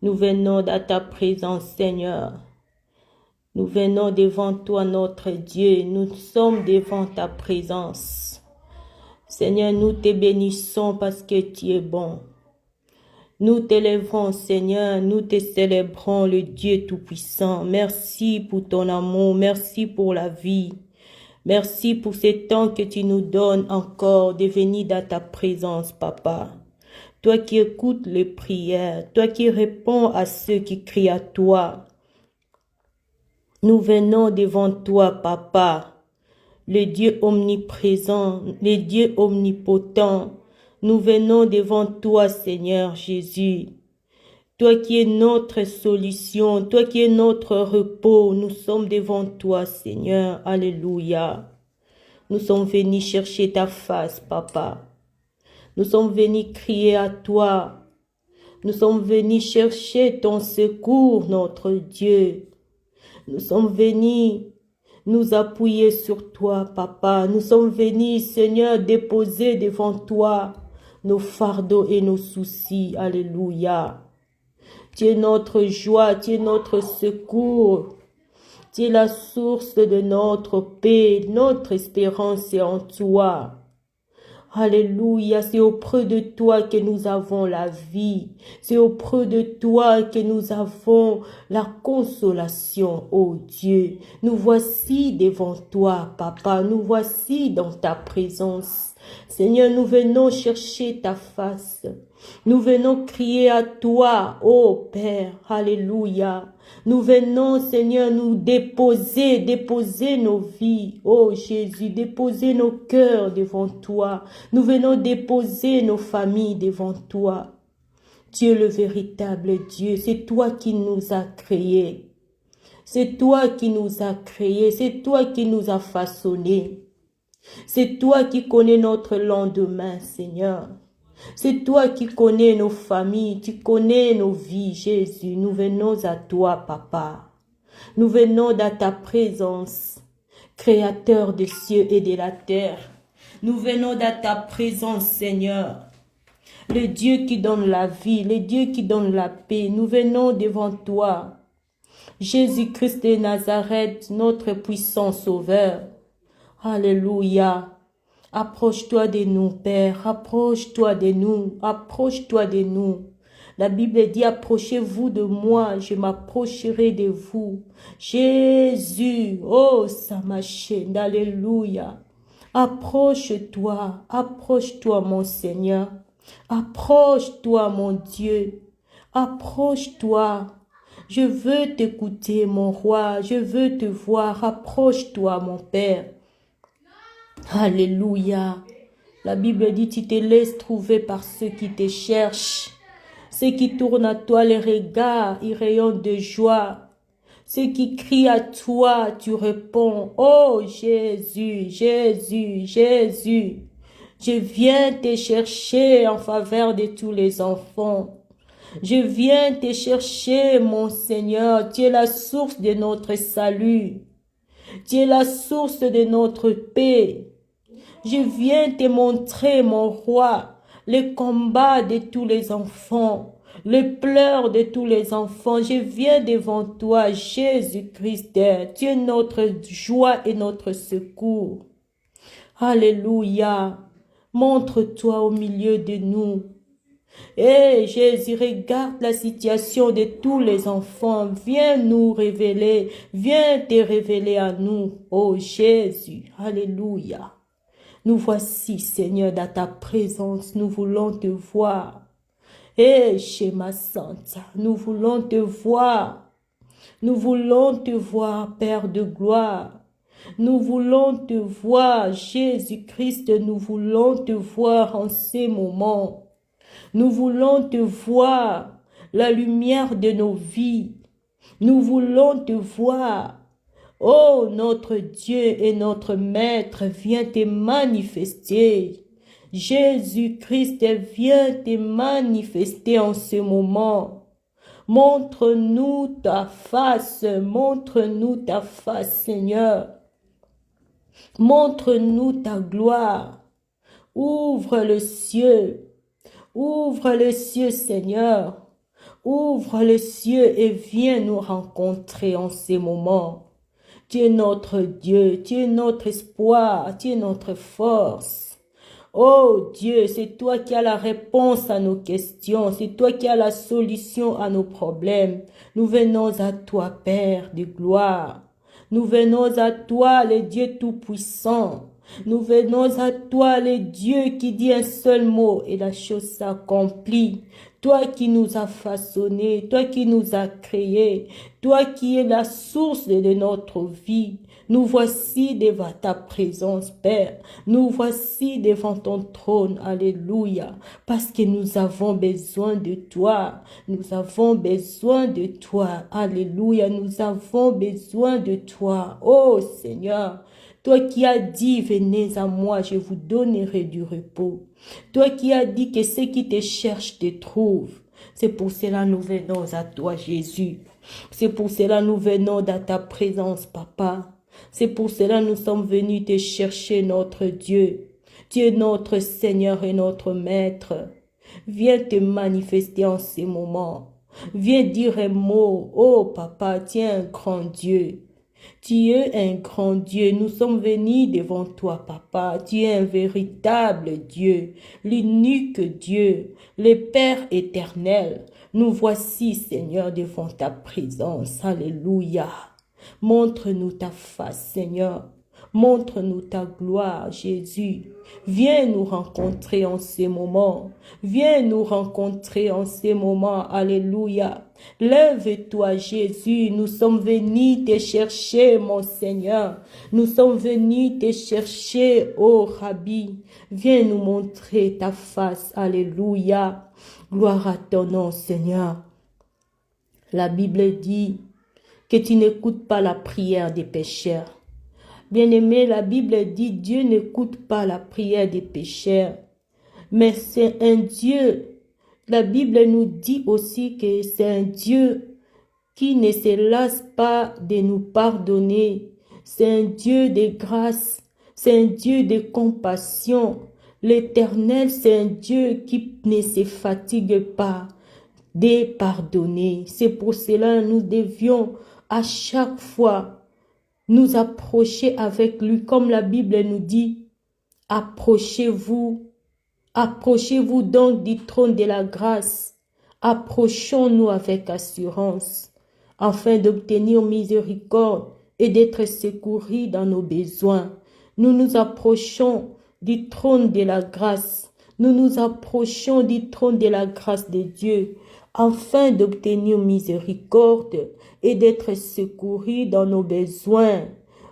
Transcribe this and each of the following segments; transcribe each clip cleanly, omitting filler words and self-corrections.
Nous venons à ta présence, Seigneur. Nous venons devant toi, notre Dieu. Nous sommes devant ta présence. Seigneur, nous te bénissons parce que tu es bon. Nous t'élèverons, Seigneur, nous te célébrons, le Dieu Tout-Puissant. Merci pour ton amour, merci pour la vie. Merci pour ce temps que tu nous donnes encore de venir dans ta présence, Papa. Toi qui écoutes les prières, toi qui réponds à ceux qui crient à toi. Nous venons devant toi, Papa, le Dieu omniprésent, le Dieu omnipotent. Nous venons devant toi, Seigneur Jésus. Toi qui es notre solution, toi qui es notre repos, nous sommes devant toi, Seigneur. Alléluia. Nous sommes venus chercher ta face, Papa. Nous sommes venus crier à toi. Nous sommes venus chercher ton secours, notre Dieu. Nous sommes venus nous appuyer sur toi, Papa. Nous sommes venus, Seigneur, déposer devant toi nos fardeaux et nos soucis. Alléluia. Tu es notre joie, tu es notre secours. Tu es la source de notre paix. Notre espérance est en toi. Alléluia, c'est auprès de toi que nous avons la vie. C'est auprès de toi que nous avons la consolation, ô Dieu. Nous voici devant toi, Papa. Nous voici dans ta présence. Seigneur, nous venons chercher ta face. Nous venons crier à toi, ô Père. Alléluia. Nous venons, Seigneur, nous déposer nos vies, ô Jésus, déposer nos cœurs devant toi. Nous venons déposer nos familles devant toi. Tu es le véritable Dieu, c'est toi qui nous as créés. C'est toi qui nous as créés, c'est toi qui nous as façonnés. C'est toi qui connais notre lendemain, Seigneur. C'est toi qui connais nos familles, tu connais nos vies, Jésus. Nous venons à toi, Papa. Nous venons dans ta présence, Créateur des cieux et de la terre. Nous venons dans ta présence, Seigneur. Le Dieu qui donne la vie, le Dieu qui donne la paix. Nous venons devant toi. Jésus-Christ de Nazareth, notre puissant Sauveur. Alléluia. Approche-toi de nous, Père, approche-toi de nous, approche-toi de nous. La Bible dit, approchez-vous de moi, je m'approcherai de vous. Jésus, oh, ça m'achète, alléluia. Approche-toi, approche-toi, mon Seigneur. Approche-toi, mon Dieu. Approche-toi. Je veux t'écouter, mon roi, je veux te voir. Approche-toi, mon Père. Alléluia. La Bible dit, tu te laisses trouver par ceux qui te cherchent. Ceux qui tournent à toi les regards, ils rayonnent de joie. Ceux qui crient à toi, tu réponds, oh Jésus, Jésus, Jésus. Je viens te chercher en faveur de tous les enfants. Je viens te chercher, mon Seigneur. Tu es la source de notre salut. Tu es la source de notre paix. Je viens te montrer, mon roi, le combat de tous les enfants, les pleurs de tous les enfants. Je viens devant toi, Jésus-Christ. Tu es notre joie et notre secours. Alléluia. Montre-toi au milieu de nous. Et Jésus, regarde la situation de tous les enfants. Viens nous révéler. Viens te révéler à nous. Oh Jésus. Alléluia. Nous voici, Seigneur, dans ta présence. Nous voulons te voir. Et chez ma Sainte, nous voulons te voir. Nous voulons te voir, Père de gloire. Nous voulons te voir, Jésus-Christ. Nous voulons te voir en ces moments. Nous voulons te voir, la lumière de nos vies. Nous voulons te voir. Oh, notre Dieu et notre Maître, viens te manifester. Jésus-Christ, viens te manifester en ce moment. Montre-nous ta face, Seigneur. Montre-nous ta gloire. Ouvre le ciel, Seigneur. ouvre les cieux et viens nous rencontrer en ces moments. Tu es notre Dieu, tu es notre espoir, tu es notre force. Oh Dieu, c'est toi qui as la réponse à nos questions, c'est toi qui as la solution à nos problèmes. Nous venons à toi, Père de gloire. Nous venons à toi, le Dieu Tout-Puissant. Nous venons à toi, le Dieu qui dit un seul mot et la chose s'accomplit. Toi qui nous as façonnés, toi qui nous as créés, toi qui es la source de notre vie. Nous voici devant ta présence, Père. Nous voici devant ton trône. Alléluia. Parce que nous avons besoin de toi. Nous avons besoin de toi. Alléluia. Nous avons besoin de toi. Oh Seigneur. Toi qui as dit, venez à moi, je vous donnerai du repos. Toi qui as dit que ceux qui te cherchent te trouvent. C'est pour cela nous venons à toi, Jésus. C'est pour cela nous venons dans ta présence, Papa. C'est pour cela nous sommes venus te chercher, notre Dieu. Tu es notre Seigneur et notre Maître. Viens te manifester en ces moments. Viens dire un mot. Oh Papa, tu es un grand Dieu. Tu es un grand Dieu. Nous sommes venus devant toi, Papa. Tu es un véritable Dieu, l'unique Dieu, le Père éternel. Nous voici, Seigneur, devant ta présence. Alléluia. Montre-nous ta face, Seigneur. Montre-nous ta gloire, Jésus. Viens nous rencontrer en ces moments. Viens nous rencontrer en ces moments. Alléluia. Lève-toi, Jésus. Nous sommes venus te chercher, mon Seigneur. Nous sommes venus te chercher, ô Rabbi. Viens nous montrer ta face. Alléluia. Gloire à ton nom, Seigneur. La Bible dit que tu n'écoutes pas la prière des pécheurs. Bien-aimé, la Bible dit Dieu n'écoute pas la prière des pécheurs, mais c'est un Dieu. La Bible nous dit aussi que c'est un Dieu qui ne se lasse pas de nous pardonner. C'est un Dieu de grâce, c'est un Dieu de compassion. L'Éternel, c'est un Dieu qui ne se fatigue pas de pardonner. C'est pour cela que nous devions à chaque fois nous approcher avec lui, comme la Bible nous dit, approchez-vous donc du trône de la grâce, approchons-nous avec assurance, afin d'obtenir miséricorde et d'être secourus dans nos besoins. Nous nous approchons du trône de la grâce, nous nous approchons du trône de la grâce de Dieu, afin d'obtenir miséricorde et d'être secourus dans nos besoins.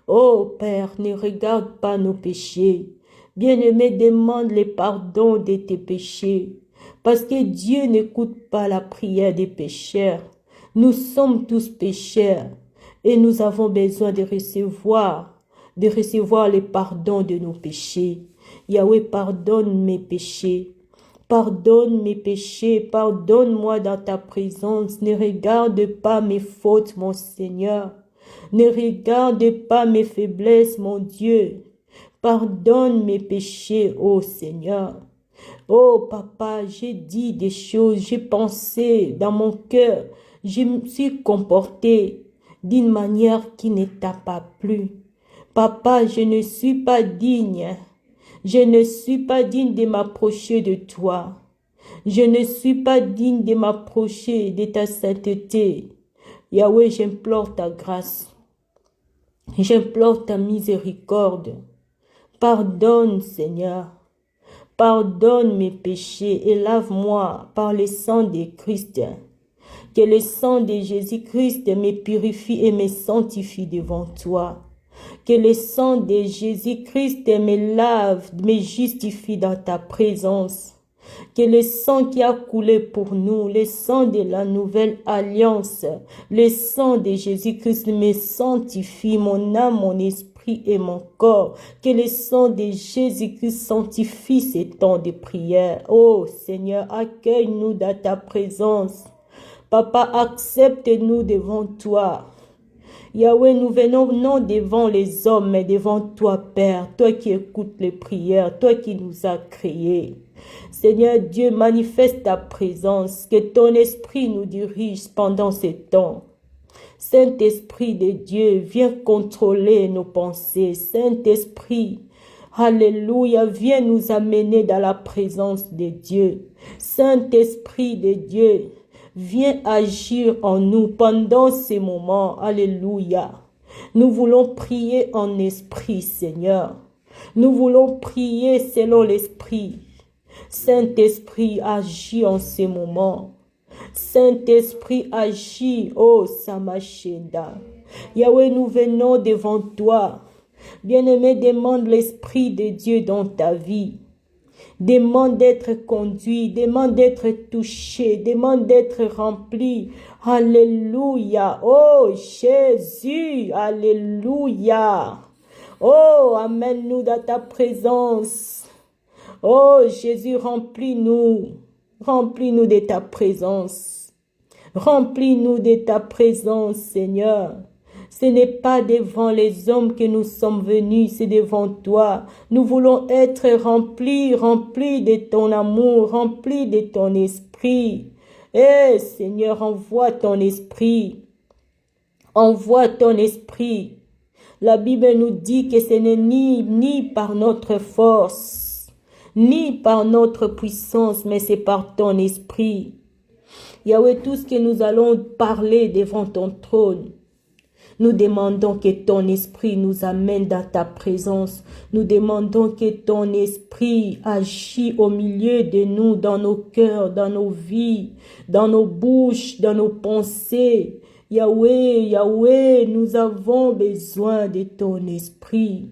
Oh Père, ne regarde pas nos péchés. Bien-aimé, demande le pardon de tes péchés, parce que Dieu n'écoute pas la prière des pécheurs. Nous sommes tous pécheurs et nous avons besoin de recevoir le pardon de nos péchés. Yahweh, pardonne mes péchés. Pardonne mes péchés, pardonne-moi dans ta présence. Ne regarde pas mes fautes, mon Seigneur. Ne regarde pas mes faiblesses, mon Dieu. Pardonne mes péchés, ô Seigneur. Oh Papa, j'ai dit des choses, j'ai pensé dans mon cœur, je me suis comporté d'une manière qui ne t'a pas plu. Papa, je ne suis pas digne. Je ne suis pas digne de m'approcher de toi. Je ne suis pas digne de m'approcher de ta sainteté. Yahweh, j'implore ta grâce. J'implore ta miséricorde. Pardonne, Seigneur. Pardonne mes péchés et lave-moi par le sang de Christ. Que le sang de Jésus-Christ me purifie et me sanctifie devant toi. Que le sang de Jésus-Christ me lave, me justifie dans ta présence. Que le sang qui a coulé pour nous, le sang de la nouvelle alliance, le sang de Jésus-Christ me sanctifie, mon âme, mon esprit et mon corps. Que le sang de Jésus-Christ sanctifie ces temps de prière. Oh Seigneur, accueille-nous dans ta présence. Papa, accepte-nous devant toi. Yahweh, nous venons non devant les hommes, mais devant toi, Père, toi qui écoutes les prières, toi qui nous as créés. Seigneur Dieu, manifeste ta présence, que ton esprit nous dirige pendant ces temps. Saint-Esprit de Dieu, viens contrôler nos pensées. Saint-Esprit, alléluia, viens nous amener dans la présence de Dieu. Saint-Esprit de Dieu, viens agir en nous pendant ces moments. Alléluia. Nous voulons prier en esprit, Seigneur. Nous voulons prier selon l'esprit. Saint-Esprit, agis en ces moments. Saint-Esprit, agis, oh Samachenda. Yahweh, nous venons devant toi. Bien-aimé, demande l'Esprit de Dieu dans ta vie. Demande d'être conduit, demande d'être touché, demande d'être rempli. Alléluia. Oh Jésus, alléluia. Oh, amène-nous dans ta présence. Oh Jésus, remplis-nous. Remplis-nous de ta présence. Remplis-nous de ta présence, Seigneur. Ce n'est pas devant les hommes que nous sommes venus, c'est devant toi. Nous voulons être remplis, remplis de ton amour, remplis de ton esprit. Eh Seigneur, envoie ton esprit. Envoie ton esprit. La Bible nous dit que ce n'est ni par notre force, ni par notre puissance, mais c'est par ton esprit. Yahweh, tout ce que nous allons parler devant ton trône, nous demandons que ton esprit nous amène dans ta présence. Nous demandons que ton esprit agisse au milieu de nous, dans nos cœurs, dans nos vies, dans nos bouches, dans nos pensées. Yahweh, Yahweh, nous avons besoin de ton esprit.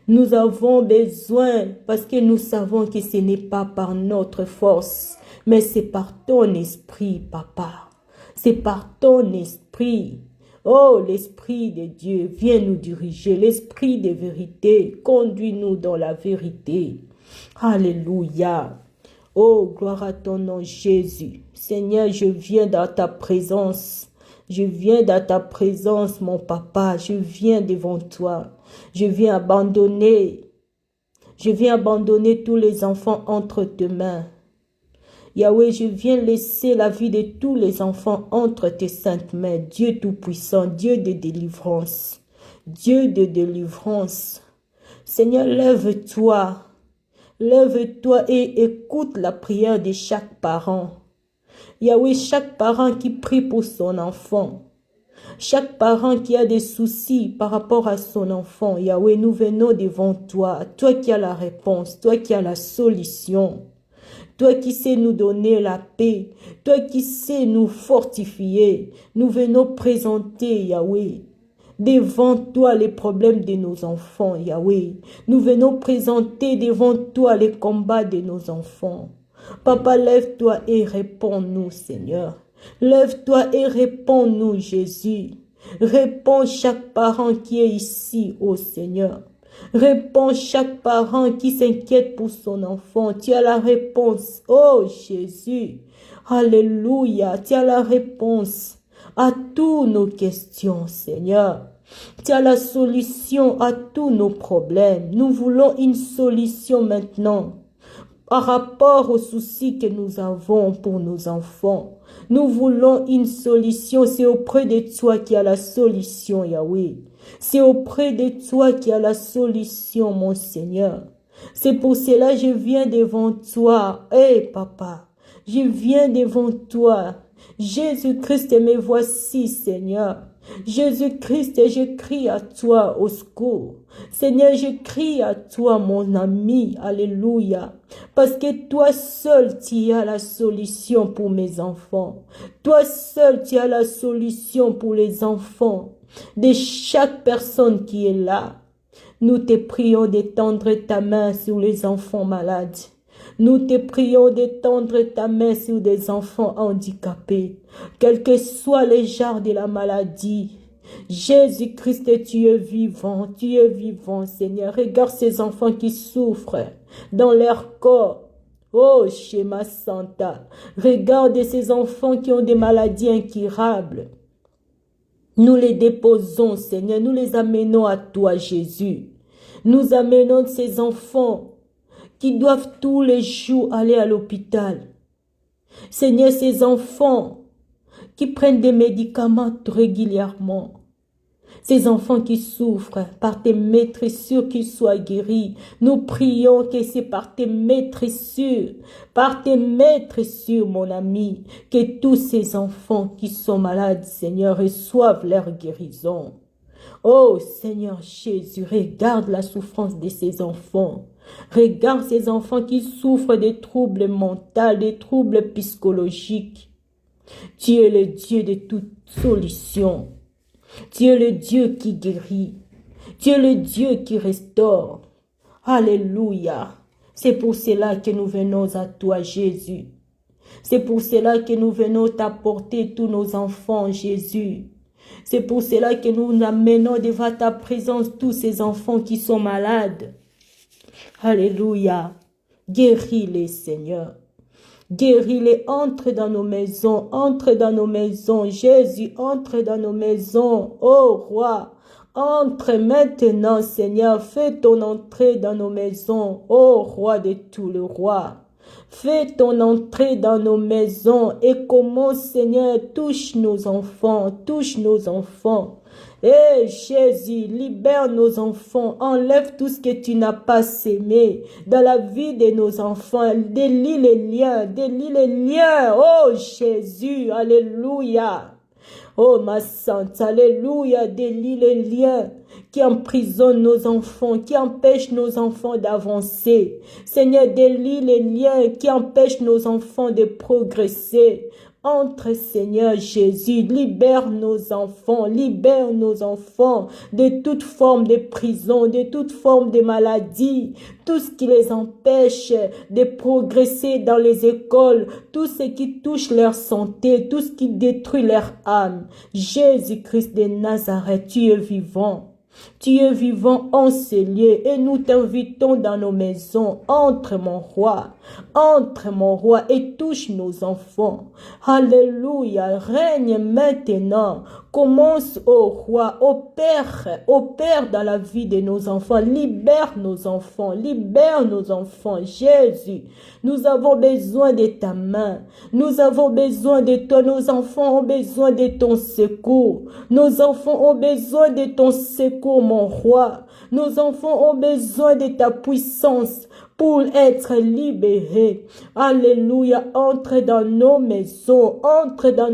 Nous avons besoin parce que nous savons que ce n'est pas par notre force, mais c'est par ton esprit, Papa. C'est par ton esprit. Oh, l'Esprit de Dieu, viens nous diriger. L'Esprit de vérité, conduis-nous dans la vérité. Alléluia. Oh, gloire à ton nom, Jésus. Seigneur, je viens dans ta présence. Je viens dans ta présence, mon Papa. Je viens devant toi. Je viens abandonner. Je viens abandonner tous les enfants entre tes mains. Yahweh, je viens laisser la vie de tous les enfants entre tes saintes mains. Dieu Tout-Puissant, Dieu de délivrance. Dieu de délivrance. Seigneur, lève-toi. Lève-toi et écoute la prière de chaque parent. Yahweh, chaque parent qui prie pour son enfant. Chaque parent qui a des soucis par rapport à son enfant. Yahweh, nous venons devant toi. Toi qui as la réponse. Toi qui as la solution. Toi qui sais nous donner la paix, toi qui sais nous fortifier, nous venons présenter, Yahweh, devant toi les problèmes de nos enfants, Yahweh. Nous venons présenter devant toi les combats de nos enfants. Papa, lève-toi et réponds-nous, Seigneur. Lève-toi et réponds-nous, Jésus. Réponds chaque parent qui est ici, ô Seigneur. Réponds chaque parent qui s'inquiète pour son enfant. Tu as la réponse. Oh Jésus. Alléluia. Tu as la réponse à toutes nos questions, Seigneur. Tu as la solution à tous nos problèmes. Nous voulons une solution maintenant par rapport aux soucis que nous avons pour nos enfants. Nous voulons une solution. C'est auprès de toi qu'il y a la solution, Yahweh. C'est auprès de toi qu'il y a la solution, mon Seigneur. C'est pour cela que je viens devant toi. Papa, je viens devant toi. Jésus-Christ, me voici, Seigneur. Jésus-Christ, je crie à toi au secours. Seigneur, je crie à toi, mon ami. Alléluia. Parce que toi seul, tu as la solution pour mes enfants. Toi seul, tu as la solution pour les enfants de chaque personne qui est là. Nous te prions d'étendre ta main sur les enfants malades. Nous te prions d'étendre ta main sur des enfants handicapés, quel que soit le genre de la maladie. Jésus-Christ, tu es vivant, Seigneur. Regarde ces enfants qui souffrent dans leur corps. Oh, Shema Santa, regarde ces enfants qui ont des maladies incurables. Nous les déposons, Seigneur, nous les amenons à toi, Jésus. Nous amenons ces enfants qui doivent tous les jours aller à l'hôpital. Seigneur, ces enfants qui prennent des médicaments régulièrement. Ces enfants qui souffrent, par tes maîtresses qu'ils soient guéris. Nous prions que c'est par tes maîtresses, mon ami, que tous ces enfants qui sont malades, Seigneur, reçoivent leur guérison. Oh Seigneur Jésus, regarde la souffrance de ces enfants. Regarde ces enfants qui souffrent des troubles mentaux, des troubles psychologiques. Tu es le Dieu de toute solution. Tu es le Dieu qui guérit. Tu es le Dieu qui restaure. Alléluia. C'est pour cela que nous venons à toi, Jésus. C'est pour cela que nous venons t'apporter tous nos enfants, Jésus. C'est pour cela que nous amenons devant ta présence tous ces enfants qui sont malades. Alléluia. Guéris-les, Seigneur. Guéris-les, entre dans nos maisons, entre dans nos maisons. Jésus, entre dans nos maisons. Oh roi, entre maintenant, Seigneur. Fais ton entrée dans nos maisons. Oh roi de tout le roi. Fais ton entrée dans nos maisons et commence, Seigneur, touche nos enfants, touche nos enfants. Eh Jésus, libère nos enfants, enlève tout ce que tu n'as pas sémé dans la vie de nos enfants, délie les liens, oh Jésus, alléluia. Oh ma sainte, alléluia, délie les liens qui emprisonnent nos enfants, qui empêchent nos enfants d'avancer. Seigneur, délie les liens qui empêchent nos enfants de progresser. Entre, Seigneur Jésus, libère nos enfants de toute forme de prison, de toute forme de maladie, tout ce qui les empêche de progresser dans les écoles, tout ce qui touche leur santé, tout ce qui détruit leur âme. Jésus-Christ de Nazareth, tu es vivant. Tu es vivant en ces lieux et nous t'invitons dans nos maisons. Entre mon roi et touche nos enfants. Alléluia, règne maintenant. Commence au roi, opère dans la vie de nos enfants. Libère nos enfants, Jésus. Nous avons besoin de ta main. Nous avons besoin de toi. Nos enfants ont besoin de ton secours. Nos enfants ont besoin de ton secours, mon roi. Nos enfants ont besoin de ta puissance pour être libérés. Alléluia, entre dans nos maisons, entre dans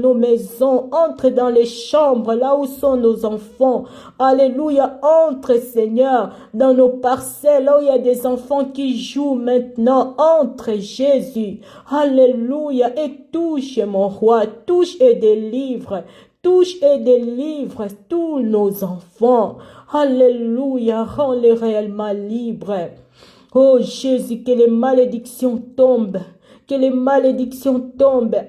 les chambres, là où sont nos enfants. Alléluia, entre, Seigneur, dans nos parcelles, là où il y a des enfants qui jouent maintenant. Entre, Jésus. Alléluia, et touche, mon roi, touche et délivre tous nos enfants. Alléluia, rends-les réellement libres. Oh Jésus, que les malédictions tombent.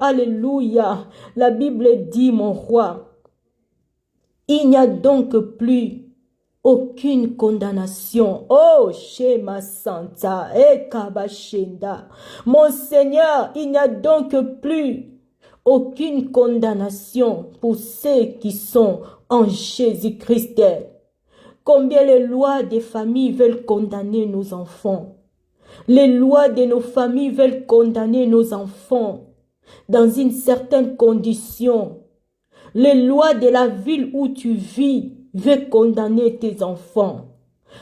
Alléluia. La Bible dit, mon roi, il n'y a donc plus aucune condamnation. Oh, Shema Santa, Ekabashenda. Mon Seigneur, il n'y a donc plus aucune condamnation pour ceux qui sont en Jésus-Christ. Combien les lois des familles veulent condamner nos enfants. Les lois de nos familles veulent condamner nos enfants dans une certaine condition. Les lois de la ville où tu vis veulent condamner tes enfants.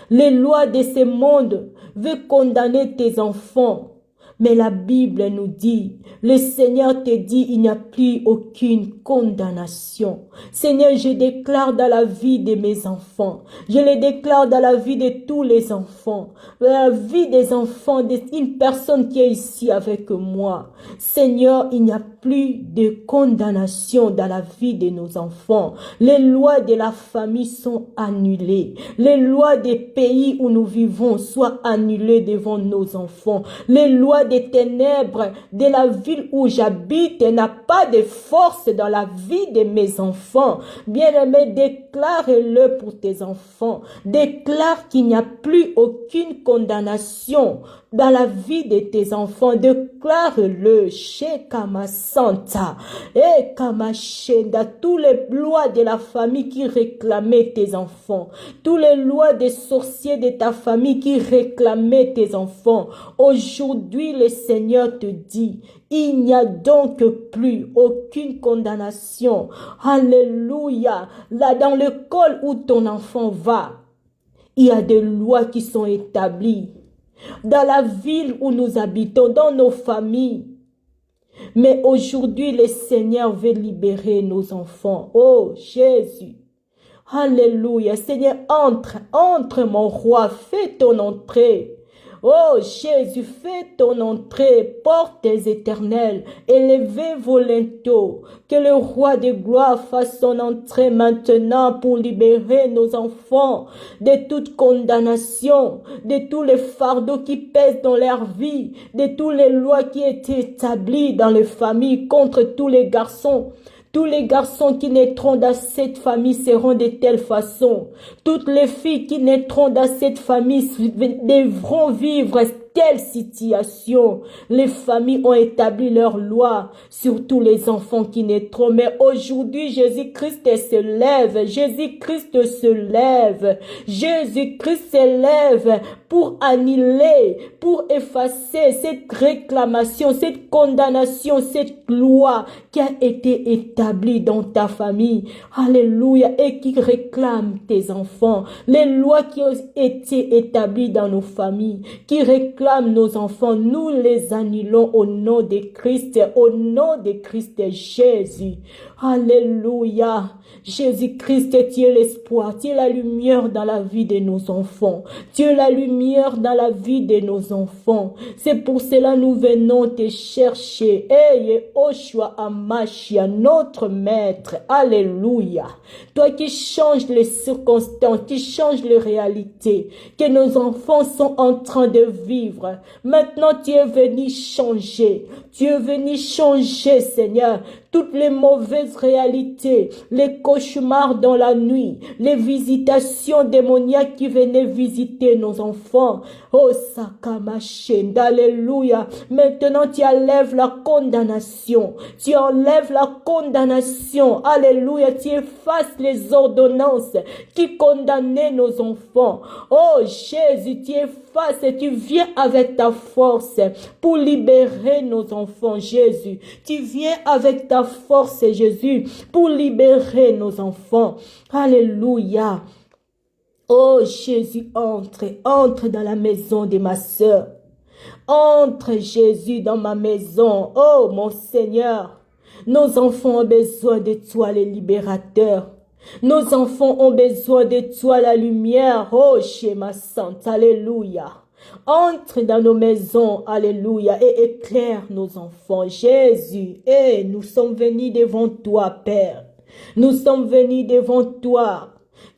Les lois de ce monde veulent condamner tes enfants. Mais la Bible nous dit, le Seigneur te dit, il n'y a plus aucune condamnation. Seigneur, je déclare dans la vie de mes enfants, je le déclare dans la vie de tous les enfants, dans la vie des enfants, d'une personne qui est ici avec moi. Seigneur, il n'y a plus de condamnation dans la vie de nos enfants. Les lois de la famille sont annulées. Les lois des pays où nous vivons soient annulées devant nos enfants. Les lois des ténèbres de la ville où j'habite n'a pas de force dans la vie de mes enfants. Bien-aimé, déclare-le pour tes enfants. Déclare qu'il n'y a plus aucune condamnation dans la vie de tes enfants. Déclare-le chez Kamasanta et Kamashenda, tous les lois de la famille qui réclamaient tes enfants, tous les lois des sorciers de ta famille qui réclamaient tes enfants. Aujourd'hui, le Seigneur te dit, il n'y a donc plus aucune condamnation. Alléluia. Là, dans l'école où ton enfant va, il y a des lois qui sont établies. Dans la ville où nous habitons, dans nos familles. Mais aujourd'hui, le Seigneur veut libérer nos enfants. Oh, Jésus. Alléluia. Seigneur, entre mon roi, fais ton entrée. Oh Jésus, fais ton entrée, portes éternelles, élevez vos linteaux, que le roi de gloire fasse son entrée maintenant pour libérer nos enfants de toute condamnation, de tous les fardeaux qui pèsent dans leur vie, de toutes les lois qui étaient établies dans les familles contre tous les garçons. Tous les garçons qui naîtront dans cette famille seront de telle façon. Toutes les filles qui naîtront dans cette famille devront vivre telle situation. Les familles ont établi leurs lois sur tous les enfants qui naîtront. Mais aujourd'hui, Jésus-Christ se lève. Jésus-Christ se lève. Jésus-Christ se lève pour annuler, pour effacer cette réclamation, cette condamnation, cette loi qui a été établie dans ta famille. Alléluia. Et qui réclame tes enfants. Les lois qui ont été établies dans nos familles, qui réclament nos enfants, nous les annulons au nom de Christ, au nom de Christ Jésus. Alléluia. Jésus-Christ, tu es l'espoir, tu es la lumière dans la vie de nos enfants. Tu es la lumière dans la vie de nos enfants. C'est pour cela nous venons te chercher. Hey, Oshua Amashia, notre maître. Alléluia. Toi qui changes les circonstances, qui changes les réalités que nos enfants sont en train de vivre. Maintenant, tu es venu changer. Tu es venu changer, Seigneur, toutes les mauvaises réalités, les cauchemars dans la nuit, les visitations démoniaques qui venaient visiter nos enfants. Oh, Sakamashenda, alléluia. Maintenant, tu enlèves la condamnation. Tu enlèves la condamnation. Alléluia. Tu effaces les ordonnances qui condamnaient nos enfants. Oh, Jésus, tu effaces et tu viens avec ta force pour libérer nos enfants, Jésus. Tu viens avec ta force, Jésus, pour libérer nos enfants. Alléluia. Oh Jésus, entre dans la maison de ma sœur. Entre Jésus dans ma maison. Oh mon Seigneur, nos enfants ont besoin de toi, le libérateur. Nos enfants ont besoin de toi, la lumière. Oh Shema Sainte, alléluia. Entre dans nos maisons, alléluia, et éclaire nos enfants, Jésus. Et nous sommes venus devant toi, Père. Nous sommes venus devant toi.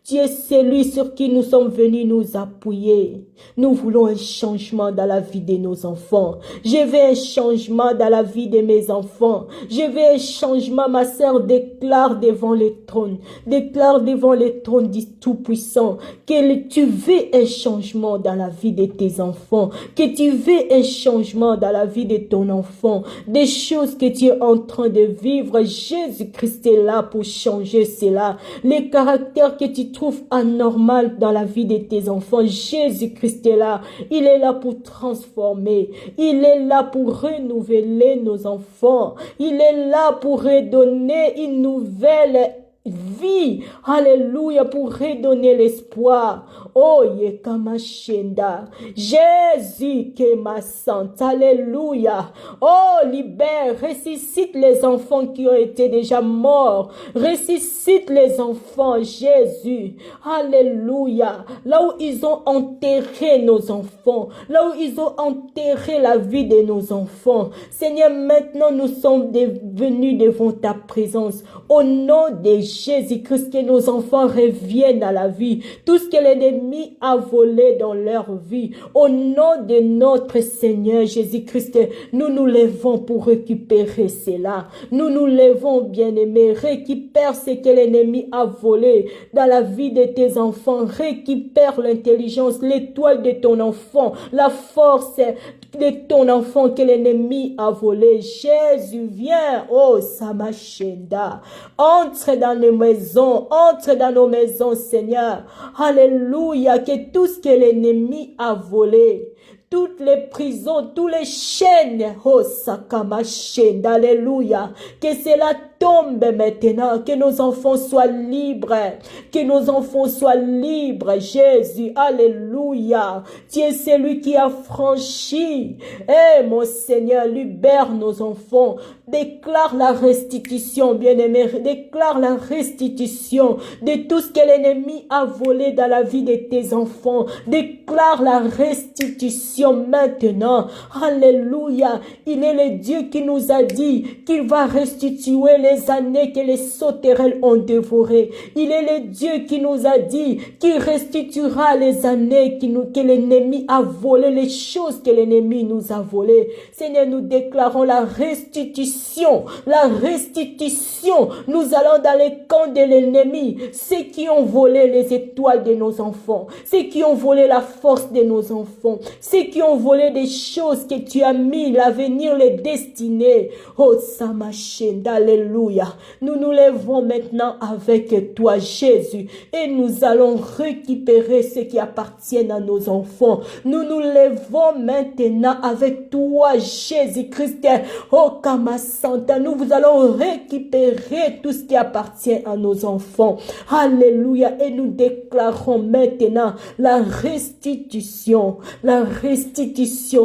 Tu es celui sur qui nous sommes venus nous appuyer. Nous voulons un changement dans la vie de nos enfants. Je veux un changement dans la vie de mes enfants. Je veux un changement, ma sœur, déclare devant le trône. Déclare devant le trône du Tout-Puissant que tu veux un changement dans la vie de tes enfants. Que tu veux un changement dans la vie de ton enfant. Des choses que tu es en train de vivre. Jésus-Christ est là pour changer cela. Les caractères que tu trouves anormal dans la vie de tes enfants, Jésus-Christ est là. Il est là pour transformer. Il est là pour renouveler nos enfants. Il est là pour redonner une nouvelle vie. Alléluia, pour redonner l'espoir. Oh, Yekamashenda. Jésus, qui est ma sainte. Alléluia. Oh, libère, ressuscite les enfants qui ont été déjà morts. Ressuscite les enfants, Jésus. Alléluia. Là où ils ont enterré nos enfants. Là où ils ont enterré la vie de nos enfants. Seigneur, maintenant nous sommes venus devant ta présence. Au nom de Jésus-Christ, que nos enfants reviennent à la vie. Tout ce que l'ennemi a volé dans leur vie, au nom de notre Seigneur Jésus-Christ, nous nous levons pour récupérer cela. Nous nous levons, bien-aimés, récupère ce que l'ennemi a volé dans la vie de tes enfants. Récupère l'intelligence, l'étoile de ton enfant, la force de ton enfant que l'ennemi a volé. Jésus, viens, oh Samachenda, entre dans nos maisons, entre dans nos maisons, Seigneur. Alléluia, que tout ce que l'ennemi a volé, toutes les prisons, tous les chaînes, oh Sakamachenda, alléluia, que cela tombe maintenant, que nos enfants soient libres, que nos enfants soient libres, Jésus, alléluia. Tu es celui qui a franchi, mon Seigneur, libère nos enfants, déclare la restitution, bien-aimé, déclare la restitution de tout ce que l'ennemi a volé dans la vie de tes enfants, déclare la restitution maintenant, alléluia. Il est le Dieu qui nous a dit qu'il va restituer les années que les sauterelles ont dévorées. Il est le Dieu qui nous a dit qu'il restituera les années que l'ennemi a volées, les choses que l'ennemi nous a volées. Seigneur, nous déclarons la restitution, la restitution. Nous allons dans les camps de l'ennemi, ceux qui ont volé les étoiles de nos enfants, ceux qui ont volé la force de nos enfants, ceux qui ont volé des choses que tu as mis, l'avenir, les destinées. Oh, Samachenda, alléluia. Nous nous lèvons maintenant avec toi, Jésus, et nous allons récupérer ce qui appartient à nos enfants. Nous nous lèvons maintenant avec toi, Jésus-Christ. Oh, Kamasanta, nous allons récupérer tout ce qui appartient à nos enfants. Alléluia. Et nous déclarons maintenant la restitution,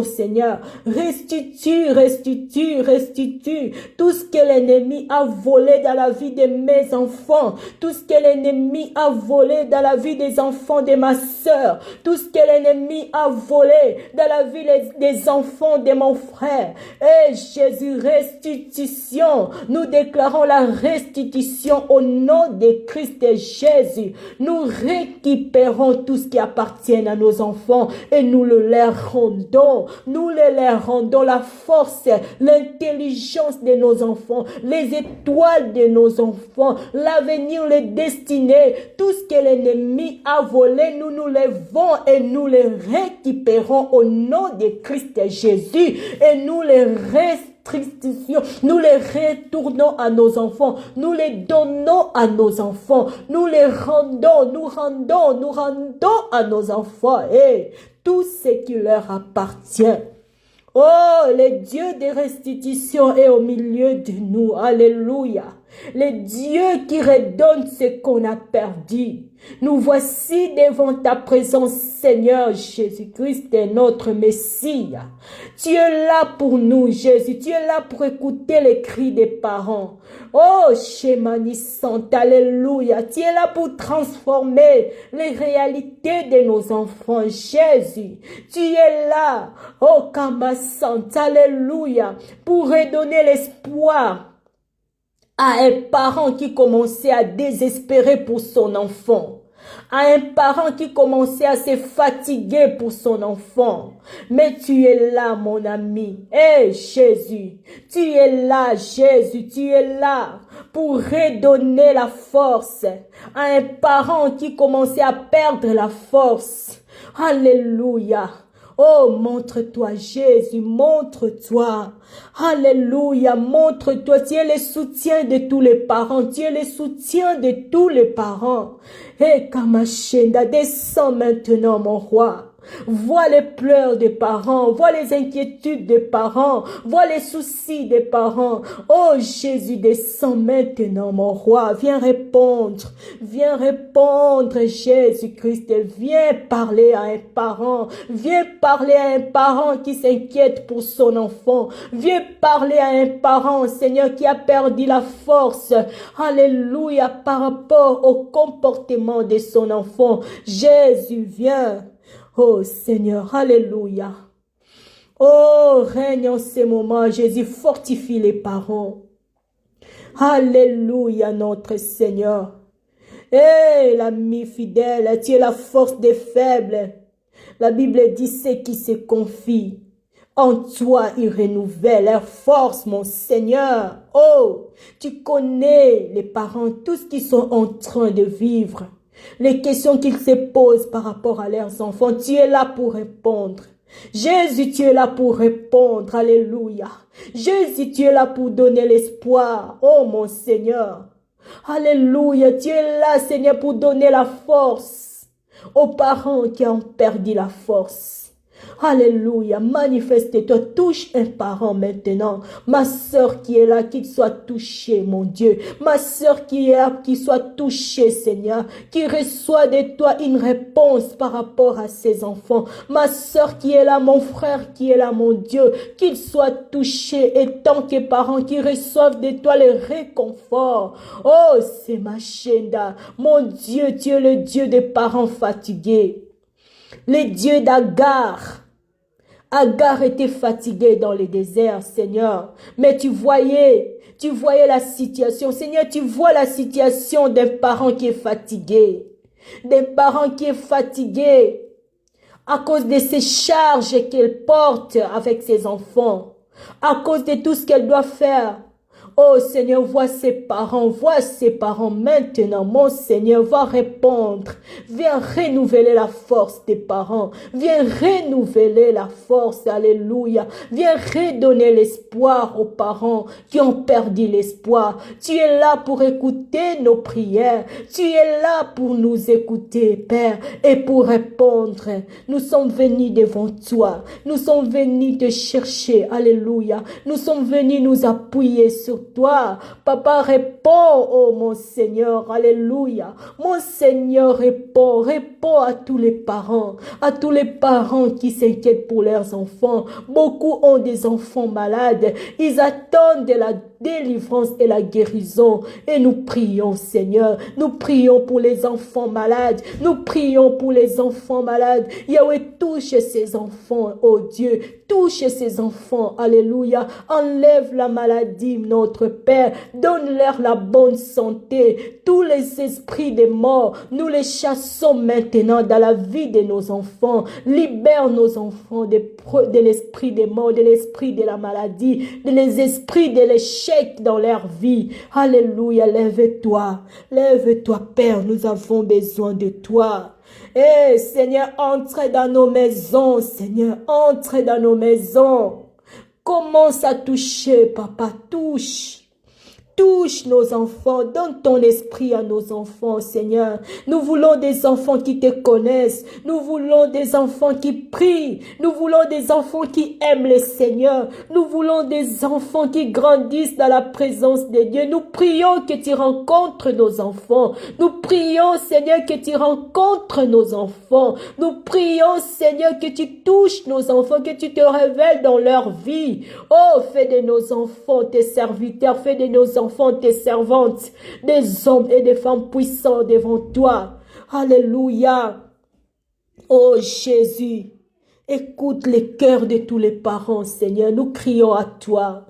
Seigneur. Restitue, restitue, restitue tout ce que l'ennemi a volé dans la vie de mes enfants, tout ce que l'ennemi a volé dans la vie des enfants de ma sœur, tout ce que l'ennemi a volé dans la vie des enfants de mon frère. Et Jésus, restitution. Nous déclarons la restitution au nom de Christ Jésus. Nous récupérons tout ce qui appartient à nos enfants et nous le leur rendons. Nous leur rendons la force, l'intelligence de nos enfants, les étoiles de nos enfants, l'avenir, les destinées, tout ce que l'ennemi a volé, nous nous levons et nous les récupérons au nom de Christ Jésus et nous les restituons, nous les retournons à nos enfants, nous les donnons à nos enfants, nous les rendons, nous rendons à nos enfants et tout ce qui leur appartient. Oh, le Dieu de restitution est au milieu de nous. Alléluia. Le Dieu qui redonne ce qu'on a perdu. Nous voici devant ta présence, Seigneur Jésus-Christ, notre Messie. Tu es là pour nous, Jésus. Tu es là pour écouter les cris des parents. Oh, Shemani Sainte, alléluia. Tu es là pour transformer les réalités de nos enfants, Jésus. Tu es là, oh, Kama Sainte, alléluia, pour redonner l'espoir à un parent qui commençait à désespérer pour son enfant, à un parent qui commençait à se fatiguer pour son enfant. Mais tu es là, mon ami. Jésus, tu es là, Jésus, tu es là pour redonner la force à un parent qui commençait à perdre la force. Alléluia. Oh, montre-toi, Jésus, montre-toi. Alléluia, montre-toi. Tu es le soutien de tous les parents. Tu es le soutien de tous les parents. Kamashenda, descends maintenant, mon roi. Vois les pleurs des parents, vois les inquiétudes des parents, vois les soucis des parents. Oh Jésus, descends maintenant, mon roi. Viens répondre, Jésus-Christ. Viens parler à un parent, viens parler à un parent qui s'inquiète pour son enfant. Viens parler à un parent, Seigneur, qui a perdu la force. Alléluia, par rapport au comportement de son enfant. Jésus, viens. Oh Seigneur, alléluia. Oh, règne en ces moments, Jésus, fortifie les parents. Alléluia, notre Seigneur. Hé, l'ami fidèle, tu es la force des faibles. La Bible dit ceux qui se confient en toi, ils renouvellent leur force, mon Seigneur. Oh, tu connais les parents, tout ce qu'ils sont en train de vivre, les questions qu'ils se posent par rapport à leurs enfants. Tu es là pour répondre. Jésus, tu es là pour répondre. Alléluia. Jésus, tu es là pour donner l'espoir. Oh, mon Seigneur. Alléluia. Tu es là, Seigneur, pour donner la force aux parents qui ont perdu la force. Alléluia, manifeste-toi, touche un parent maintenant. Ma sœur qui est là, qu'il soit touchée, mon Dieu. Ma sœur qui est là, qu'il soit touchée, Seigneur. Qui reçoit de toi une réponse par rapport à ses enfants. Ma sœur qui est là, mon frère qui est là, mon Dieu. Qu'il soit touché et tant que parents qui reçoivent de toi le réconfort. Oh, c'est ma Shenda. Mon Dieu, tu es le Dieu des parents fatigués. Le Dieu d'Agar. Agar était fatigué dans le désert, Seigneur. Mais tu voyais la situation. Seigneur, tu vois la situation d'un parent qui est fatigué. D'un parent qui est fatigué à cause de ces charges qu'elle porte avec ses enfants. À cause de tout ce qu'elle doit faire. Oh Seigneur, vois ses parents maintenant. Mon Seigneur, va répondre. Viens renouveler la force des parents. Viens renouveler la force. Alléluia. Viens redonner l'espoir aux parents qui ont perdu l'espoir. Tu es là pour écouter nos prières. Tu es là pour nous écouter, Père, et pour répondre. Nous sommes venus devant toi. Nous sommes venus te chercher. Alléluia. Nous sommes venus nous appuyer sur toi. Papa, réponds, oh mon Seigneur, alléluia. Mon Seigneur, réponds à tous les parents qui s'inquiètent pour leurs enfants. Beaucoup ont des enfants malades. Ils attendent de la délivrance et la guérison. Et nous prions, Seigneur. Nous prions pour les enfants malades. Nous prions pour les enfants malades. Yahweh, touche ces enfants, oh Dieu. Touche ces enfants, alléluia. Enlève la maladie, notre Père. Donne-leur la bonne santé. Tous les esprits des morts, nous les chassons maintenant dans la vie de nos enfants. Libère nos enfants de l'esprit des morts, de l'esprit de la maladie, de les esprits de l'échec dans leur vie. Alléluia, lève-toi. Lève-toi, Père, nous avons besoin de toi. Eh, Seigneur, entre dans nos maisons, Seigneur, entre dans nos maisons. Commence à toucher, Papa, touche. Touche nos enfants, donne ton esprit à nos enfants, Seigneur. Nous voulons des enfants qui te connaissent. Nous voulons des enfants qui prient. Nous voulons des enfants qui aiment le Seigneur. Nous voulons des enfants qui grandissent dans la présence de Dieu. Nous prions que tu rencontres nos enfants. Nous prions, Seigneur, que tu rencontres nos enfants. Nous prions, Seigneur, que tu touches nos enfants, que tu te révèles dans leur vie. Oh, fais de nos enfants tes serviteurs, fais de nos enfants tes servantes, des hommes et des femmes puissants devant toi. Alléluia. Oh Jésus, écoute les cœurs de tous les parents, Seigneur. Nous crions à toi.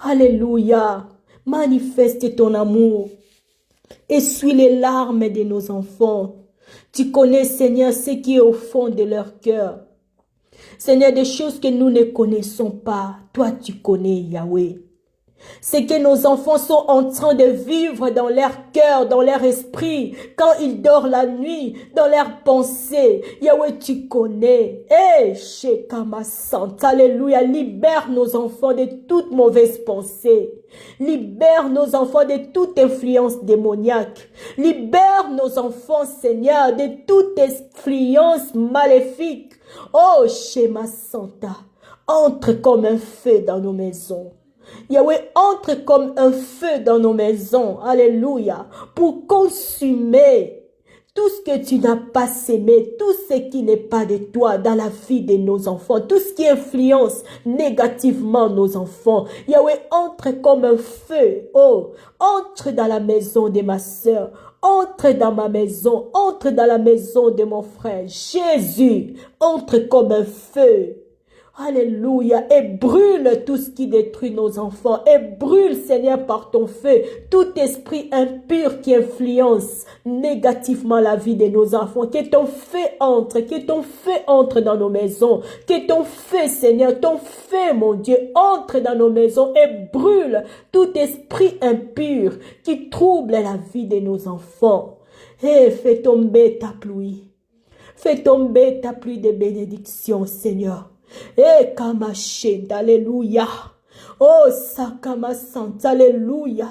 Alléluia. Manifeste ton amour. Essuie les larmes de nos enfants. Tu connais, Seigneur, ce qui est au fond de leur cœur. Seigneur, des choses que nous ne connaissons pas. Toi, tu connais, Yahweh. C'est que nos enfants sont en train de vivre dans leur cœur, dans leur esprit, quand ils dorment la nuit, dans leurs pensées. Yahweh, tu connais. Eh, Shekama Santa, alléluia, libère nos enfants de toute mauvaise pensée. Libère nos enfants de toute influence démoniaque. Libère nos enfants, Seigneur, de toute influence maléfique. Oh, Shema Santa, entre comme un feu dans nos maisons. Yahweh, entre comme un feu dans nos maisons, alléluia, pour consumer tout ce que tu n'as pas sémé, tout ce qui n'est pas de toi dans la vie de nos enfants, tout ce qui influence négativement nos enfants. Yahweh, entre comme un feu, oh, entre dans la maison de ma sœur, entre dans ma maison, entre dans la maison de mon frère. Jésus, entre comme un feu. Alléluia. Et brûle tout ce qui détruit nos enfants. Et brûle, Seigneur, par ton feu, tout esprit impur qui influence négativement la vie de nos enfants. Que ton feu entre dans nos maisons. Que ton feu, Seigneur, ton feu, mon Dieu, entre dans nos maisons et brûle tout esprit impur qui trouble la vie de nos enfants. Et fais tomber ta pluie. Fais tomber ta pluie de bénédiction, Seigneur. Eh, Kamashend, alléluia. Oh, Sakama Sant, alléluia.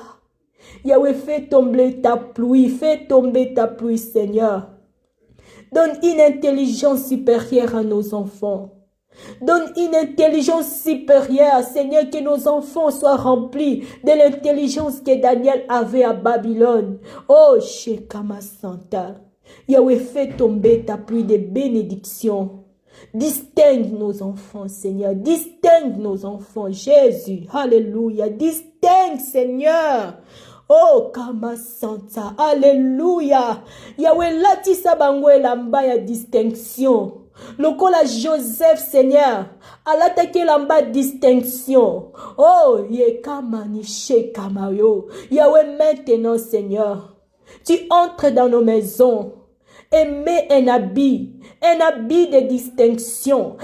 Yahweh, fais tomber ta pluie, Seigneur. Donne une intelligence supérieure à nos enfants. Donne une intelligence supérieure, Seigneur, que nos enfants soient remplis de l'intelligence que Daniel avait à Babylone. Oh, Shekama Santa. Yahweh, fais tomber ta pluie de bénédiction. Distingue nos enfants, Seigneur. Distingue nos enfants, Jésus. Alléluia. Distingue, Seigneur. Oh, Kama Santa. Alléluia. Yahweh, latisa bangwe lamba ya distinction. Lokola Joseph, Seigneur, à l'attaquer lamba distinction. Oh, ye kama ni she kama yo. Yahweh, maintenant, Seigneur, tu entres dans nos maisons et mets un habit de distinction,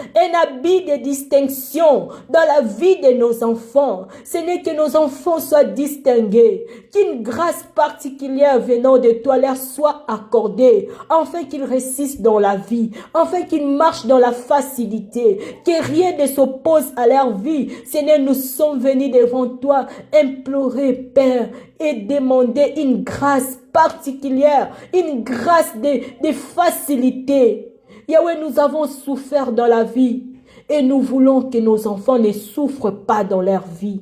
dans la vie de nos enfants. Seigneur, que nos enfants soient distingués, qu'une grâce particulière venant de toi leur soit accordée, afin qu'ils réussissent dans la vie, afin qu'ils marchent dans la facilité, que rien ne s'oppose à leur vie. Seigneur, nous sommes venus devant toi implorer, Père, et demander une grâce particulière, une grâce de facilité. Yahweh, nous avons souffert dans la vie et nous voulons que nos enfants ne souffrent pas dans leur vie.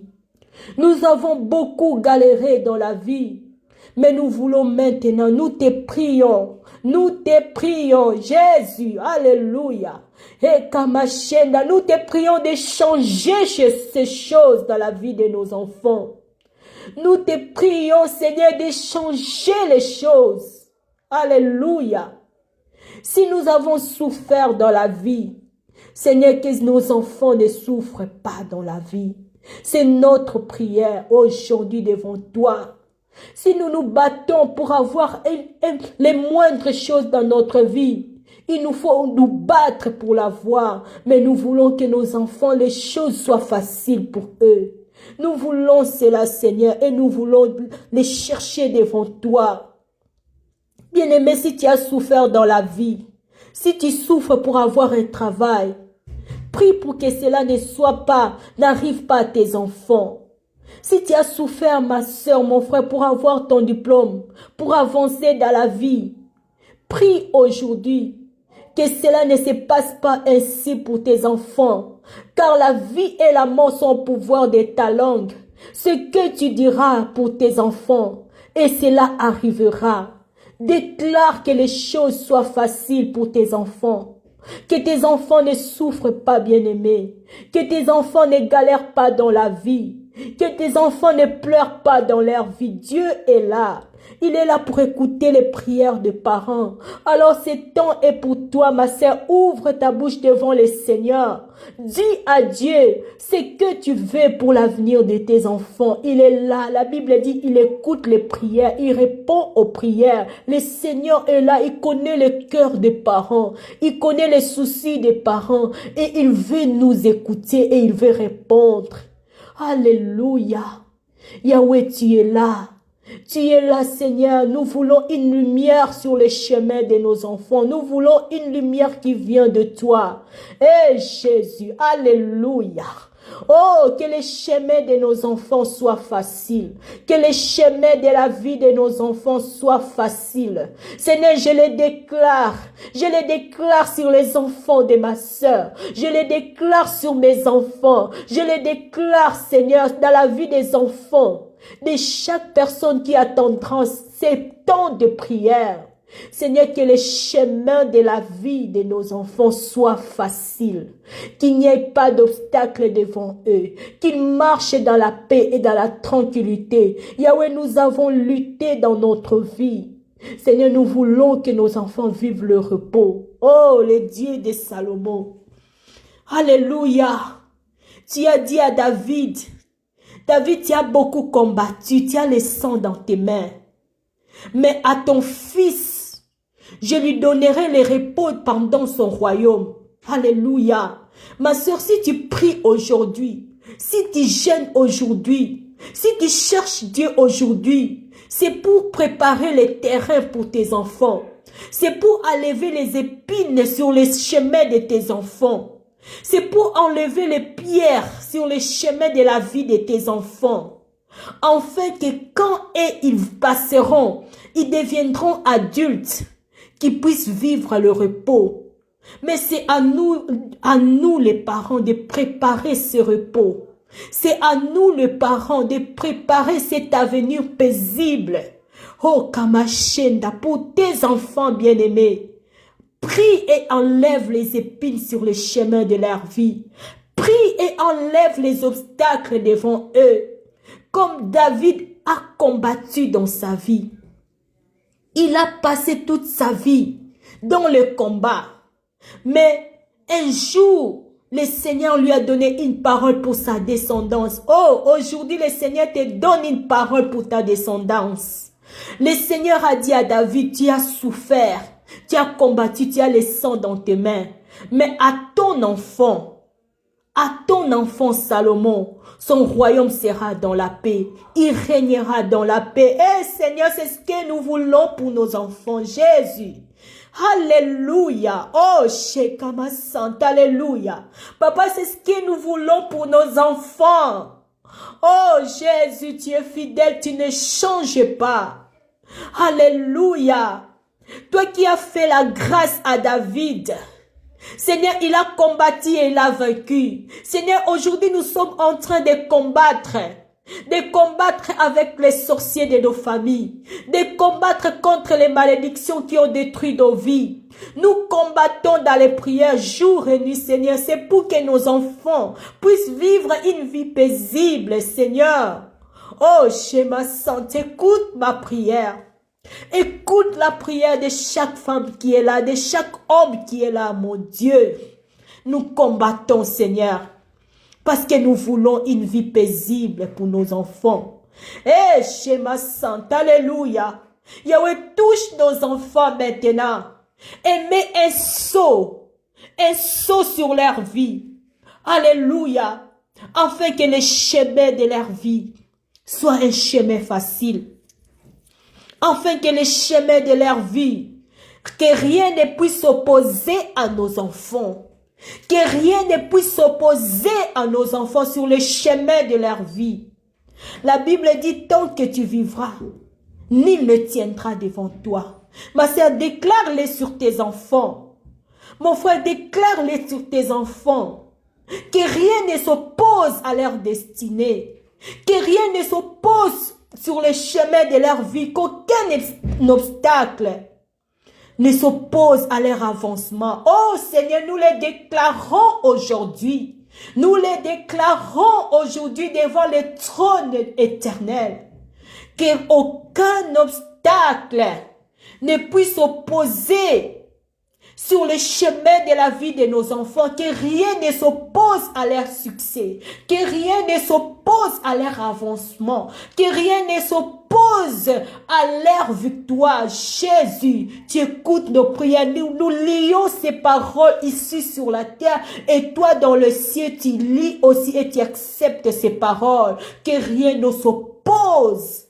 Nous avons beaucoup galéré dans la vie, mais nous voulons maintenant, nous te prions, Jésus, alléluia. Et Kamashenda, nous te prions de changer ces choses dans la vie de nos enfants. Nous te prions, Seigneur, de changer les choses. Alléluia. Si nous avons souffert dans la vie, Seigneur, que nos enfants ne souffrent pas dans la vie. C'est notre prière aujourd'hui devant toi. Si nous nous battons pour avoir les moindres choses dans notre vie, il nous faut nous battre pour l'avoir. Mais nous voulons que nos enfants, les choses soient faciles pour eux. Nous voulons cela, Seigneur, et nous voulons les chercher devant toi. Bien-aimé, si tu as souffert dans la vie, si tu souffres pour avoir un travail, prie pour que cela n'arrive pas à tes enfants. Si tu as souffert, ma soeur, mon frère, pour avoir ton diplôme, pour avancer dans la vie, prie aujourd'hui que cela ne se passe pas ainsi pour tes enfants, car la vie et la mort sont au pouvoir de ta langue. Ce que tu diras pour tes enfants, et cela arrivera. Déclare que les choses soient faciles pour tes enfants. Que tes enfants ne souffrent pas, bien-aimés. Que tes enfants ne galèrent pas dans la vie. Que tes enfants ne pleurent pas dans leur vie. Dieu est là. Il est là pour écouter les prières des parents. Alors ce temps est pour toi, ma sœur. Ouvre ta bouche devant le Seigneur. Dis à Dieu ce que tu veux pour l'avenir de tes enfants. Il est là. La Bible dit, il écoute les prières. Il répond aux prières. Le Seigneur est là. Il connaît le cœur des parents. Il connaît les soucis des parents. Et il veut nous écouter et il veut répondre. Alléluia. Yahweh, tu es là. Tu es là, Seigneur. Nous voulons une lumière sur les chemins de nos enfants. Nous voulons une lumière qui vient de toi. Eh Jésus, alléluia. Oh, que les chemins de nos enfants soient faciles. Que les chemins de la vie de nos enfants soient faciles. Seigneur, je les déclare. Je les déclare sur les enfants de ma sœur. Je les déclare sur mes enfants. Je les déclare, Seigneur, dans la vie des enfants. De chaque personne qui attendra ces temps de prière. Seigneur, que les chemins de la vie de nos enfants soient faciles. Qu'il n'y ait pas d'obstacle devant eux. Qu'ils marchent dans la paix et dans la tranquillité. Yahweh, nous avons lutté dans notre vie. Seigneur, nous voulons que nos enfants vivent le repos. Oh, le Dieu de Salomon. Alléluia. Tu as dit à David, David, tu as beaucoup combattu, tu as le sang dans tes mains. Mais à ton fils, je lui donnerai le repos pendant son royaume. Alléluia. Ma soeur, si tu pries aujourd'hui, si tu jeûnes aujourd'hui, si tu cherches Dieu aujourd'hui, c'est pour préparer les terrains pour tes enfants. C'est pour enlever les épines sur les chemins de tes enfants. C'est pour enlever les pierres sur les chemins de la vie de tes enfants. Afin que quand ils passeront, ils deviendront adultes, qu'ils puissent vivre le repos. Mais c'est à nous les parents de préparer ce repos. C'est à nous les parents de préparer cet avenir paisible. Oh Kamashenda, pour tes enfants bien-aimés. Prie et enlève les épines sur le chemin de leur vie. Prie et enlève les obstacles devant eux. Comme David a combattu dans sa vie. Il a passé toute sa vie dans le combat. Mais un jour, le Seigneur lui a donné une parole pour sa descendance. Oh, aujourd'hui, le Seigneur te donne une parole pour ta descendance. Le Seigneur a dit à David, tu as souffert, tu as combattu, tu as le sang dans tes mains. Mais à ton enfant Salomon, son royaume sera dans la paix. Il régnera dans la paix. Eh Seigneur, c'est ce que nous voulons pour nos enfants. Jésus. Alléluia. Oh, Shekama Santa. Alléluia. Papa, c'est ce que nous voulons pour nos enfants. Oh, Jésus, tu es fidèle, tu ne changes pas. Alléluia. Toi qui as fait la grâce à David. Seigneur, il a combattu et il a vaincu. Seigneur, aujourd'hui, nous sommes en train de combattre avec les sorciers de nos familles, de combattre contre les malédictions qui ont détruit nos vies. Nous combattons dans les prières jour et nuit, Seigneur. C'est pour que nos enfants puissent vivre une vie paisible, Seigneur. Oh, Shema Sainte, écoute ma prière. Écoute la prière de chaque femme qui est là, de chaque homme qui est là, mon Dieu. Nous combattons, Seigneur, parce que nous voulons une vie paisible pour nos enfants. Eh, Shema Sainte, alléluia. Yahweh, touche nos enfants maintenant et mets un sceau sur leur vie. Alléluia. Afin que le chemin de leur vie soit un chemin facile. Afin que le chemin de leur vie, que rien ne puisse s'opposer à nos enfants. Que rien ne puisse s'opposer à nos enfants sur le chemin de leur vie. La Bible dit, tant que tu vivras, nul ne tiendra devant toi. Ma sœur, déclare-les sur tes enfants. Mon frère, déclare-les sur tes enfants. Que rien ne s'oppose à leur destinée. Que rien ne s'oppose sur le chemin de leur vie, qu'aucun obstacle ne s'oppose à leur avancement. Oh Seigneur, nous les déclarons aujourd'hui. Nous les déclarons aujourd'hui devant le trône éternel. Qu'aucun obstacle ne puisse s'opposer sur le chemin de la vie de nos enfants, que rien ne s'oppose à leur succès, que rien ne s'oppose à leur avancement, que rien ne s'oppose à leur victoire. Jésus, tu écoutes nos prières, nous lions ces paroles ici sur la terre, et toi dans le ciel, tu lis aussi et tu acceptes ces paroles, que rien ne s'oppose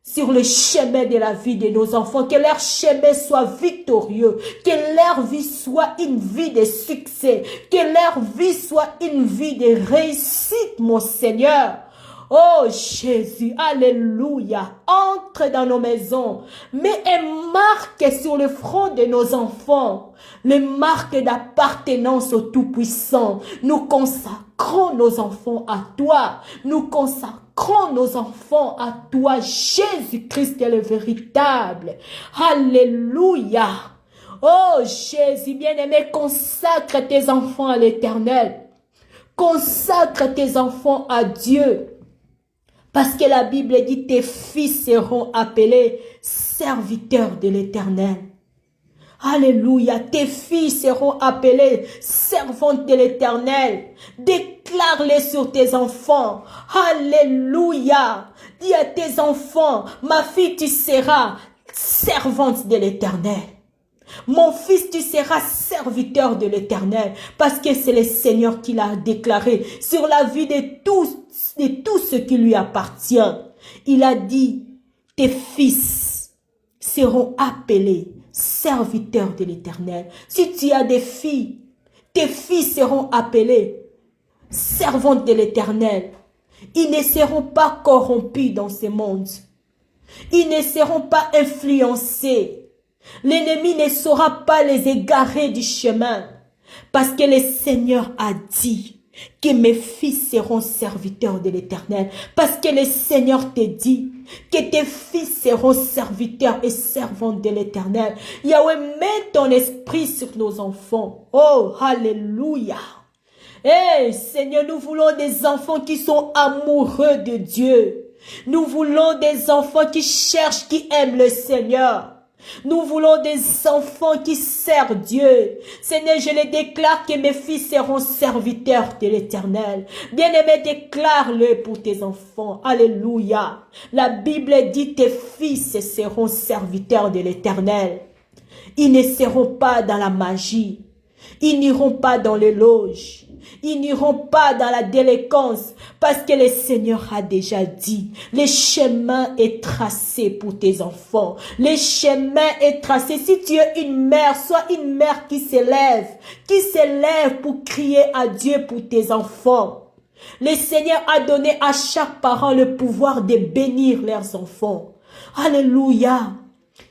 sur le chemin de la vie de nos enfants, que leur chemin soit victorieux, que leur vie soit une vie de succès, que leur vie soit une vie de réussite, mon Seigneur. Oh Jésus, alléluia, entre dans nos maisons, mets une marque sur le front de nos enfants, les marques d'appartenance au Tout-Puissant. Nous consacrons nos enfants à toi, nous consacrons nos enfants à toi, Jésus-Christ est le véritable. Alléluia. Oh Jésus, bien-aimé, consacre tes enfants à l'Éternel, consacre tes enfants à Dieu. Parce que la Bible dit, tes fils seront appelés serviteurs de l'Éternel. Alléluia. Tes filles seront appelées servantes de l'Éternel. Déclare-les sur tes enfants. Alléluia. Dis à tes enfants, ma fille, tu seras servante de l'Éternel. Mon fils, tu seras serviteur de l'Éternel, parce que c'est le Seigneur qui l'a déclaré sur la vie de tout ce qui lui appartient. Il a dit, tes fils seront appelés serviteurs de l'Éternel. Si tu as des filles, tes filles seront appelées servantes de l'Éternel. Ils ne seront pas corrompus dans ce monde. Ils ne seront pas influencés. L'ennemi ne saura pas les égarer du chemin. Parce que le Seigneur a dit que mes fils seront serviteurs de l'Éternel. Parce que le Seigneur te dit que tes fils seront serviteurs et servantes de l'Éternel. Yahweh, mets ton esprit sur nos enfants. Oh, alléluia. Hey, Seigneur, nous voulons des enfants qui sont amoureux de Dieu. Nous voulons des enfants qui cherchent, qui aiment le Seigneur. Nous voulons des enfants qui servent Dieu. Seigneur, je le déclare que mes fils seront serviteurs de l'Éternel. Bien-aimé, déclare-le pour tes enfants. Alléluia. La Bible dit tes fils seront serviteurs de l'Éternel. Ils ne seront pas dans la magie. Ils n'iront pas dans les loges. Ils n'iront pas dans la délinquance parce que le Seigneur a déjà dit, le chemin est tracé pour tes enfants. Le chemin est tracé. Si tu es une mère, sois une mère qui s'élève pour crier à Dieu pour tes enfants. Le Seigneur a donné à chaque parent le pouvoir de bénir leurs enfants. Alléluia.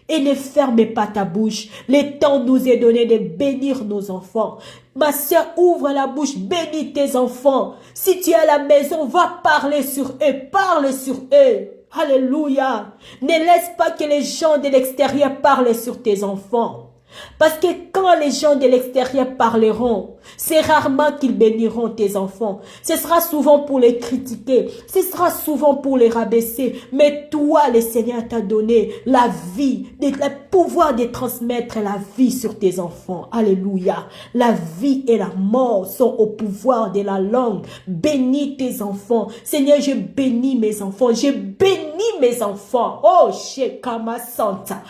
Et ne fermez pas ta bouche. Le temps nous est donné de bénir nos enfants. Ma soeur, ouvre la bouche, bénis tes enfants. Si tu es à la maison, va parler sur eux, parle sur eux. Alléluia. Ne laisse pas que les gens de l'extérieur parlent sur tes enfants. Parce que quand les gens de l'extérieur parleront, c'est rarement qu'ils béniront tes enfants. Ce sera souvent pour les critiquer. Ce sera souvent pour les rabaisser. Mais toi, le Seigneur t'a donné la vie, le pouvoir de transmettre la vie sur tes enfants. Alléluia. La vie et la mort sont au pouvoir de la langue. Bénis tes enfants. Seigneur, je bénis mes enfants. Je bénis mes enfants. Oh, Shekama Santa.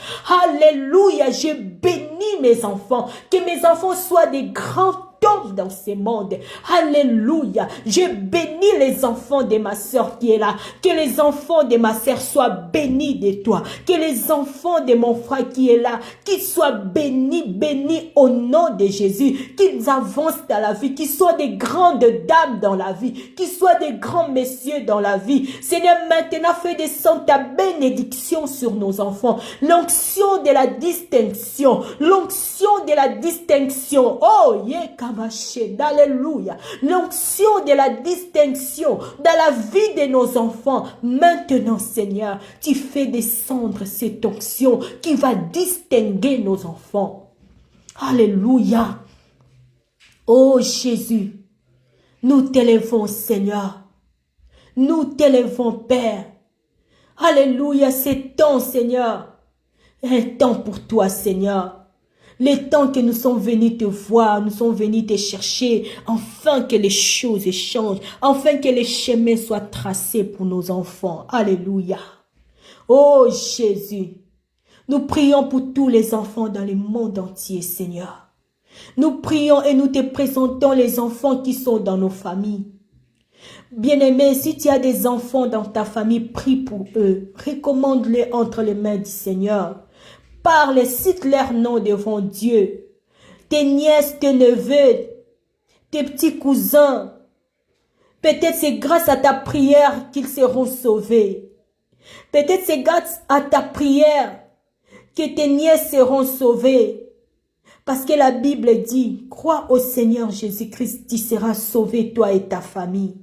Alléluia. Je bénis mes enfants. Que mes enfants soient des grands hommes dans ce monde. Alléluia. Je bénis les enfants de ma soeur qui est là. Que les enfants de ma soeur soient bénis de toi. Que les enfants de mon frère qui est là, qu'ils soient bénis, bénis au nom de Jésus. Qu'ils avancent dans la vie. Qu'ils soient des grandes dames dans la vie. Qu'ils soient des grands messieurs dans la vie. Seigneur, maintenant fais descendre ta bénédiction sur nos enfants. L'onction de la distinction. L'onction de la distinction. Oh, alléluia. L'onction de la distinction dans la vie de nos enfants. Maintenant, Seigneur, tu fais descendre cette onction qui va distinguer nos enfants. Alléluia. Oh Jésus, nous t'élèvons, Seigneur. Nous t'élèvons, Père. Alléluia, c'est temps, Seigneur. Un temps pour toi, Seigneur. Les temps que nous sommes venus te voir, nous sommes venus te chercher, afin que les choses changent, afin que les chemins soient tracés pour nos enfants. Alléluia. Oh Jésus, nous prions pour tous les enfants dans le monde entier, Seigneur. Nous prions et nous te présentons les enfants qui sont dans nos familles. Bien-aimé, si tu as des enfants dans ta famille, prie pour eux. Recommande-les entre les mains du Seigneur. Parle, cite leur nom devant Dieu. Tes nièces, tes neveux, tes petits cousins. Peut-être c'est grâce à ta prière qu'ils seront sauvés. Peut-être c'est grâce à ta prière que tes nièces seront sauvées. Parce que la Bible dit, crois au Seigneur Jésus-Christ, tu seras sauvé, toi et ta famille.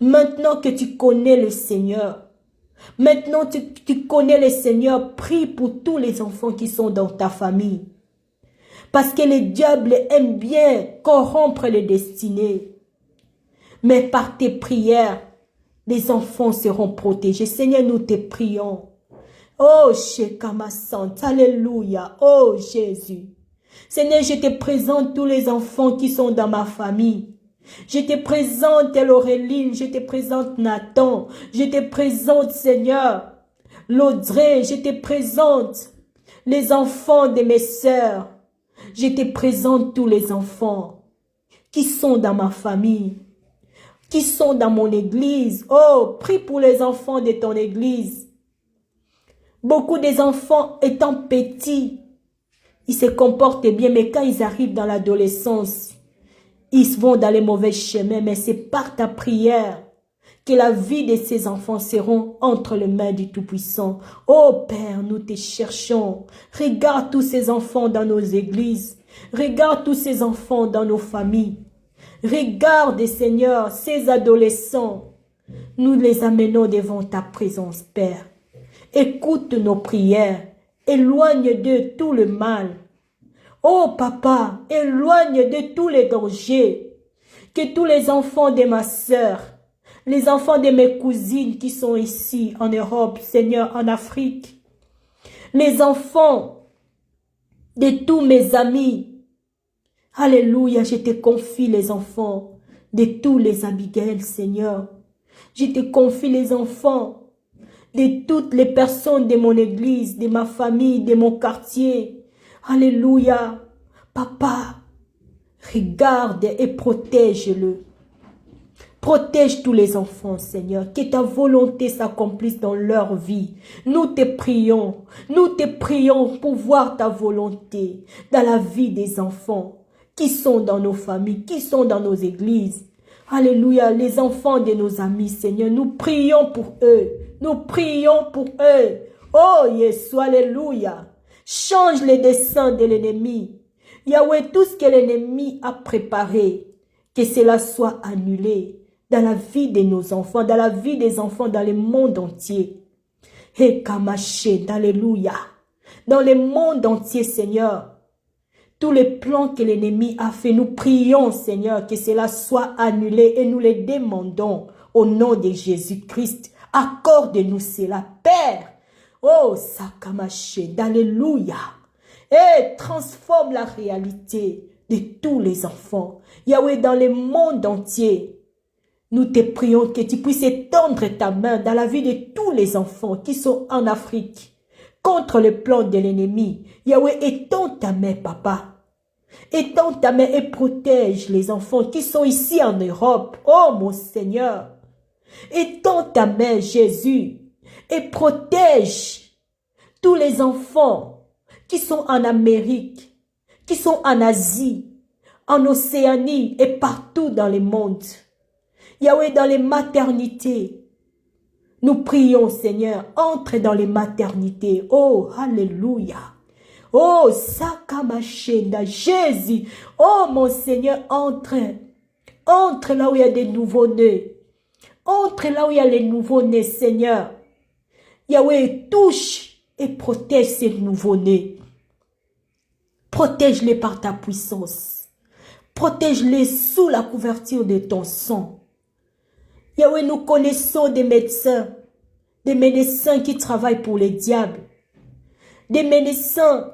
Maintenant que tu connais le Seigneur, maintenant, tu connais le Seigneur, prie pour tous les enfants qui sont dans ta famille. Parce que le diable aime bien corrompre les destinées. Mais par tes prières, les enfants seront protégés. Seigneur, nous te prions. Oh, Shekama Santa, alléluia. Oh, Jésus. Seigneur, je te présente tous les enfants qui sont dans ma famille. Je te présente Laureline, je te présente Nathan, je te présente, Seigneur, l'Audrey, je te présente les enfants de mes sœurs. Je te présente tous les enfants qui sont dans ma famille, qui sont dans mon église. Oh, prie pour les enfants de ton église. Beaucoup des enfants étant petits, ils se comportent bien, mais quand ils arrivent dans l'adolescence, ils vont dans les mauvais chemins, mais c'est par ta prière que la vie de ces enfants seront entre les mains du Tout-Puissant. Oh Père, nous te cherchons. Regarde tous ces enfants dans nos églises. Regarde tous ces enfants dans nos familles. Regarde, Seigneur, ces adolescents. Nous les amenons devant ta présence, Père. Écoute nos prières. Éloigne d'eux tout le mal. Oh Papa, éloigne de tous les dangers. Que tous les enfants de ma sœur, les enfants de mes cousines qui sont ici en Europe, Seigneur, en Afrique, les enfants de tous mes amis, alléluia, je te confie les enfants de tous les Abigail, Seigneur. Je te confie les enfants de toutes les personnes de mon église, de ma famille, de mon quartier. Alléluia. Papa, regarde et protège-le. Protège tous les enfants, Seigneur. Que ta volonté s'accomplisse dans leur vie. Nous te prions pour voir ta volonté dans la vie des enfants qui sont dans nos familles, qui sont dans nos églises. Alléluia, les enfants de nos amis, Seigneur, nous prions pour eux. Nous prions pour eux. Oh, Jésus, alléluia. Change les desseins de l'ennemi. Yahweh, tout ce que l'ennemi a préparé, que cela soit annulé dans la vie de nos enfants, dans la vie des enfants, dans le monde entier. Et Kamaché, alléluia. Dans le monde entier, Seigneur. Tous les plans que l'ennemi a fait, nous prions, Seigneur, que cela soit annulé et nous les demandons au nom de Jésus-Christ. Accorde-nous cela, Père. Oh, Sakamaché, alléluia. Et transforme la réalité de tous les enfants. Yahweh, dans le monde entier, nous te prions que tu puisses étendre ta main dans la vie de tous les enfants qui sont en Afrique. Contre le plan de l'ennemi. Yahweh, étends ta main, Papa. Étends ta main et protège les enfants qui sont ici en Europe. Oh, mon Seigneur. Étends ta main, Jésus, et protège tous les enfants qui sont en Amérique, qui sont en Asie, en Océanie et partout dans le monde. Yahweh, dans les maternités, nous prions, Seigneur, entre dans les maternités. Oh, alléluia. Oh, Sakamachenda, Jésus. Oh, mon Seigneur, entre. Entre là où il y a des nouveaux-nés. Entre là où il y a les nouveaux-nés, Seigneur. Yahweh, touche et protège ces nouveaux-nés. Protège-les par ta puissance. Protège-les sous la couverture de ton sang. Yahweh, nous connaissons des médecins qui travaillent pour les diables, des médecins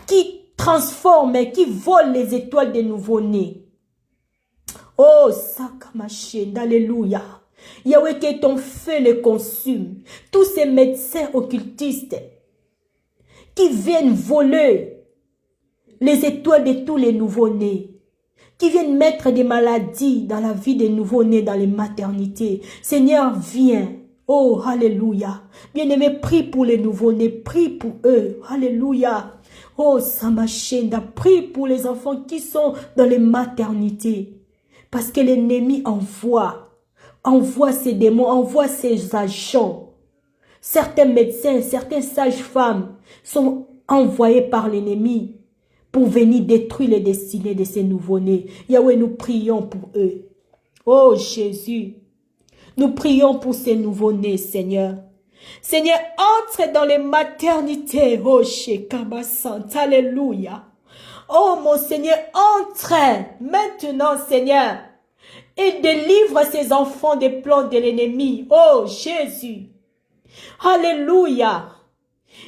qui transforment et qui volent les étoiles des nouveaux-nés. Oh, Sakamachend, alléluia. Yahweh, que ton feu les consume. Tous ces médecins occultistes qui viennent voler les étoiles de tous les nouveaux-nés, qui viennent mettre des maladies dans la vie des nouveaux-nés, dans les maternités. Seigneur, viens. Oh, alléluia. Bien-aimé, prie pour les nouveaux-nés, prie pour eux. Alléluia. Oh, Samachenda, prie pour les enfants qui sont dans les maternités. Parce que l'ennemi envoie ses démons, envoie ses agents. Certains médecins, certaines sages-femmes sont envoyés par l'ennemi pour venir détruire les destinées de ces nouveaux-nés. Yahweh, nous prions pour eux. Oh Jésus, nous prions pour ces nouveaux-nés, Seigneur. Seigneur, entre dans les maternités. Oh, Shekabasant, alléluia. Oh, mon Seigneur, entre maintenant, Seigneur, et délivre ces enfants des plans de l'ennemi. Oh, Jésus. Alléluia.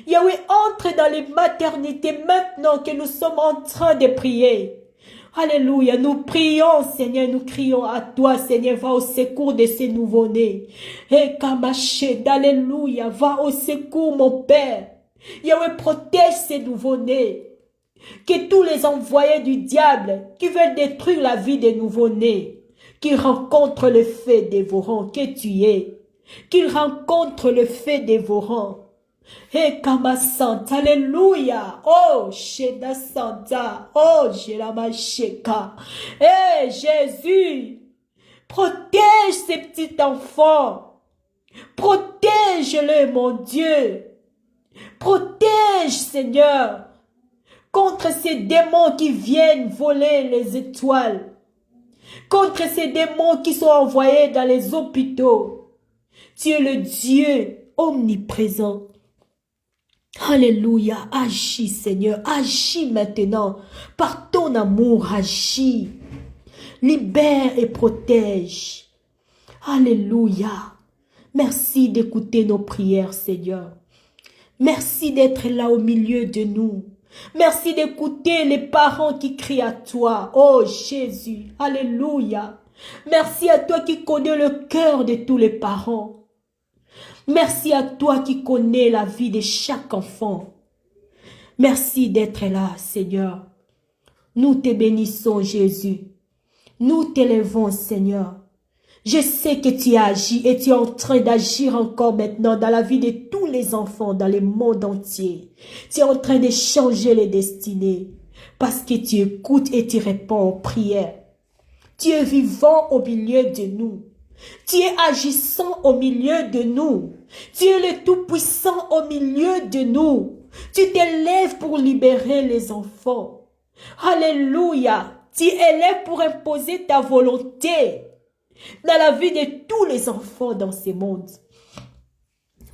Yahweh, entre dans les maternités maintenant que nous sommes en train de prier. Alléluia, nous prions, Seigneur, nous crions à toi, Seigneur, va au secours de ces nouveau-nés. Et Kamached, alléluia, va au secours, mon Père. Yahweh, protège ces nouveau-nés. Que tous les envoyés du diable qui veulent détruire la vie des nouveau-nés, qu'ils rencontrent le feu dévorant que tu es, qu'ils rencontrent le feu dévorant. Hey, Kama Santa, alléluia. Oh, Sheda Santa. Oh, Jélamacheka. Hey, Jésus. Protège ces petits enfants. Protège-les, mon Dieu. Protège, Seigneur, contre ces démons qui viennent voler les étoiles. Contre ces démons qui sont envoyés dans les hôpitaux. Tu es le Dieu omniprésent. Alléluia, agis Seigneur, agis maintenant, par ton amour, agis, libère et protège. Alléluia, merci d'écouter nos prières Seigneur, merci d'être là au milieu de nous, merci d'écouter les parents qui crient à toi, oh Jésus, alléluia, merci à toi qui connais le cœur de tous les parents. Merci à toi qui connais la vie de chaque enfant. Merci d'être là, Seigneur. Nous te bénissons, Jésus. Nous t'élèvons, Seigneur. Je sais que tu agis et tu es en train d'agir encore maintenant dans la vie de tous les enfants dans le monde entier. Tu es en train de changer les destinées parce que tu écoutes et tu réponds aux prières. Tu es vivant au milieu de nous. Tu es agissant au milieu de nous. Tu es le Tout-Puissant au milieu de nous. Tu t'élèves pour libérer les enfants. Alléluia. Tu élèves pour imposer ta volonté dans la vie de tous les enfants dans ce monde.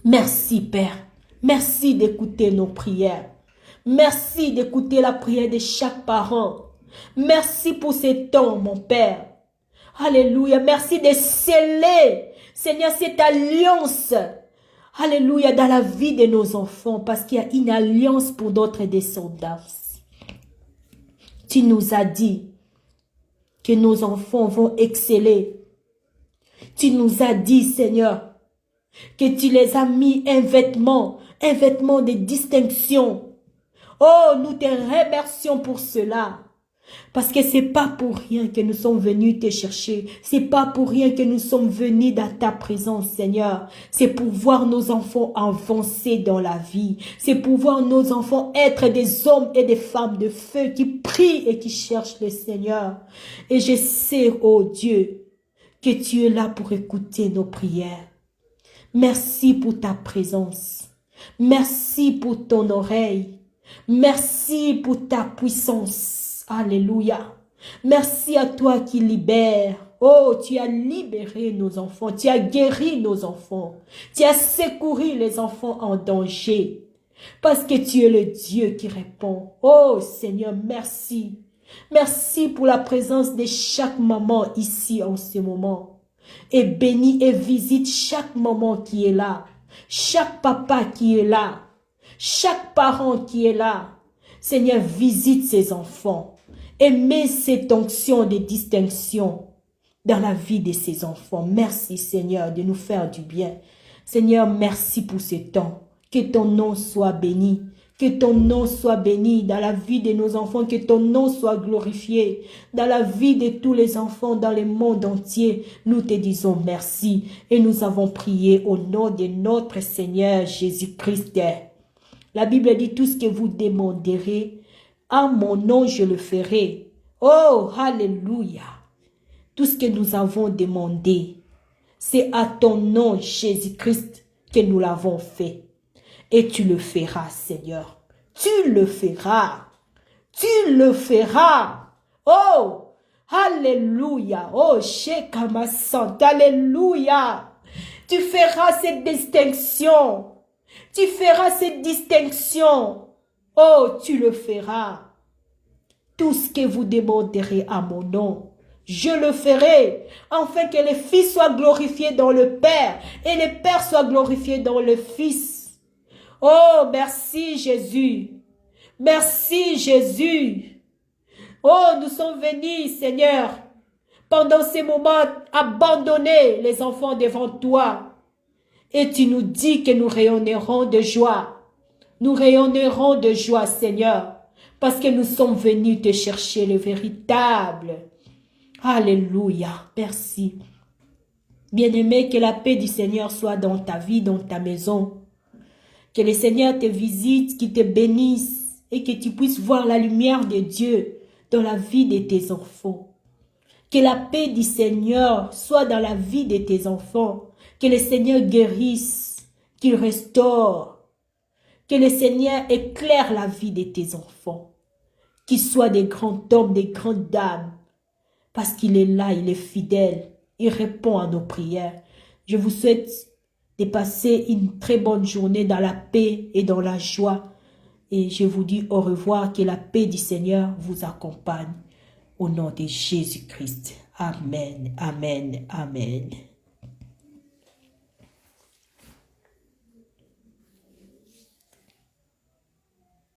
Merci Père. Merci d'écouter nos prières. Merci d'écouter la prière de chaque parent. Merci pour ce temps, mon Père. Alléluia, merci de sceller, Seigneur, cette alliance. Alléluia, dans la vie de nos enfants, parce qu'il y a une alliance pour notre descendance. Tu nous as dit que nos enfants vont exceller. Tu nous as dit, Seigneur, que tu les as mis un vêtement de distinction. Oh, nous te remercions pour cela. Parce que c'est pas pour rien que nous sommes venus te chercher. C'est pas pour rien que nous sommes venus dans ta présence, Seigneur. C'est pour voir nos enfants avancer dans la vie. C'est pour voir nos enfants être des hommes et des femmes de feu qui prient et qui cherchent le Seigneur. Et je sais, oh Dieu, que tu es là pour écouter nos prières. Merci pour ta présence. Merci pour ton oreille. Merci pour ta puissance. Alléluia. Merci à toi qui libère. Oh, tu as libéré nos enfants. Tu as guéri nos enfants. Tu as secouru les enfants en danger. Parce que tu es le Dieu qui répond. Oh, Seigneur, merci. Merci pour la présence de chaque maman ici en ce moment. Et bénis et visite chaque maman qui est là. Chaque papa qui est là. Chaque parent qui est là. Seigneur, visite ses enfants. Et mets cette onction de distinction dans la vie de ces enfants. Merci Seigneur de nous faire du bien. Seigneur, merci pour ce temps. Que ton nom soit béni. Que ton nom soit béni dans la vie de nos enfants. Que ton nom soit glorifié dans la vie de tous les enfants dans le monde entier. Nous te disons merci. Et nous avons prié au nom de notre Seigneur Jésus-Christ. La Bible dit tout ce que vous demanderez. À mon nom, je le ferai. Oh, alléluia. Tout ce que nous avons demandé, c'est à ton nom, Jésus-Christ, que nous l'avons fait. Et tu le feras, Seigneur. Tu le feras. Tu le feras. Oh, alléluia. Oh, Shekama-sant, alléluia. Tu feras cette distinction. Tu feras cette distinction. Oh, tu le feras. Tout ce que vous demanderez à mon nom, je le ferai, afin que le Fils soit glorifié dans le Père, et le Père soit glorifié dans le Fils. Oh, merci Jésus. Merci Jésus. Oh, nous sommes venus, Seigneur, pendant ces moments, abandonner les enfants devant toi. Et tu nous dis que nous rayonnerons de joie. Nous rayonnerons de joie, Seigneur, parce que nous sommes venus te chercher le véritable. Alléluia. Merci. Bien-aimé, que la paix du Seigneur soit dans ta vie, dans ta maison. Que le Seigneur te visite, qu'il te bénisse et que tu puisses voir la lumière de Dieu dans la vie de tes enfants. Que la paix du Seigneur soit dans la vie de tes enfants. Que le Seigneur guérisse, qu'il restaure. Que le Seigneur éclaire la vie de tes enfants. Qu'ils soient des grands hommes, des grandes dames. Parce qu'il est là, il est fidèle. Il répond à nos prières. Je vous souhaite de passer une très bonne journée dans la paix et dans la joie. Et je vous dis au revoir, que la paix du Seigneur vous accompagne. Au nom de Jésus-Christ. Amen, amen, amen.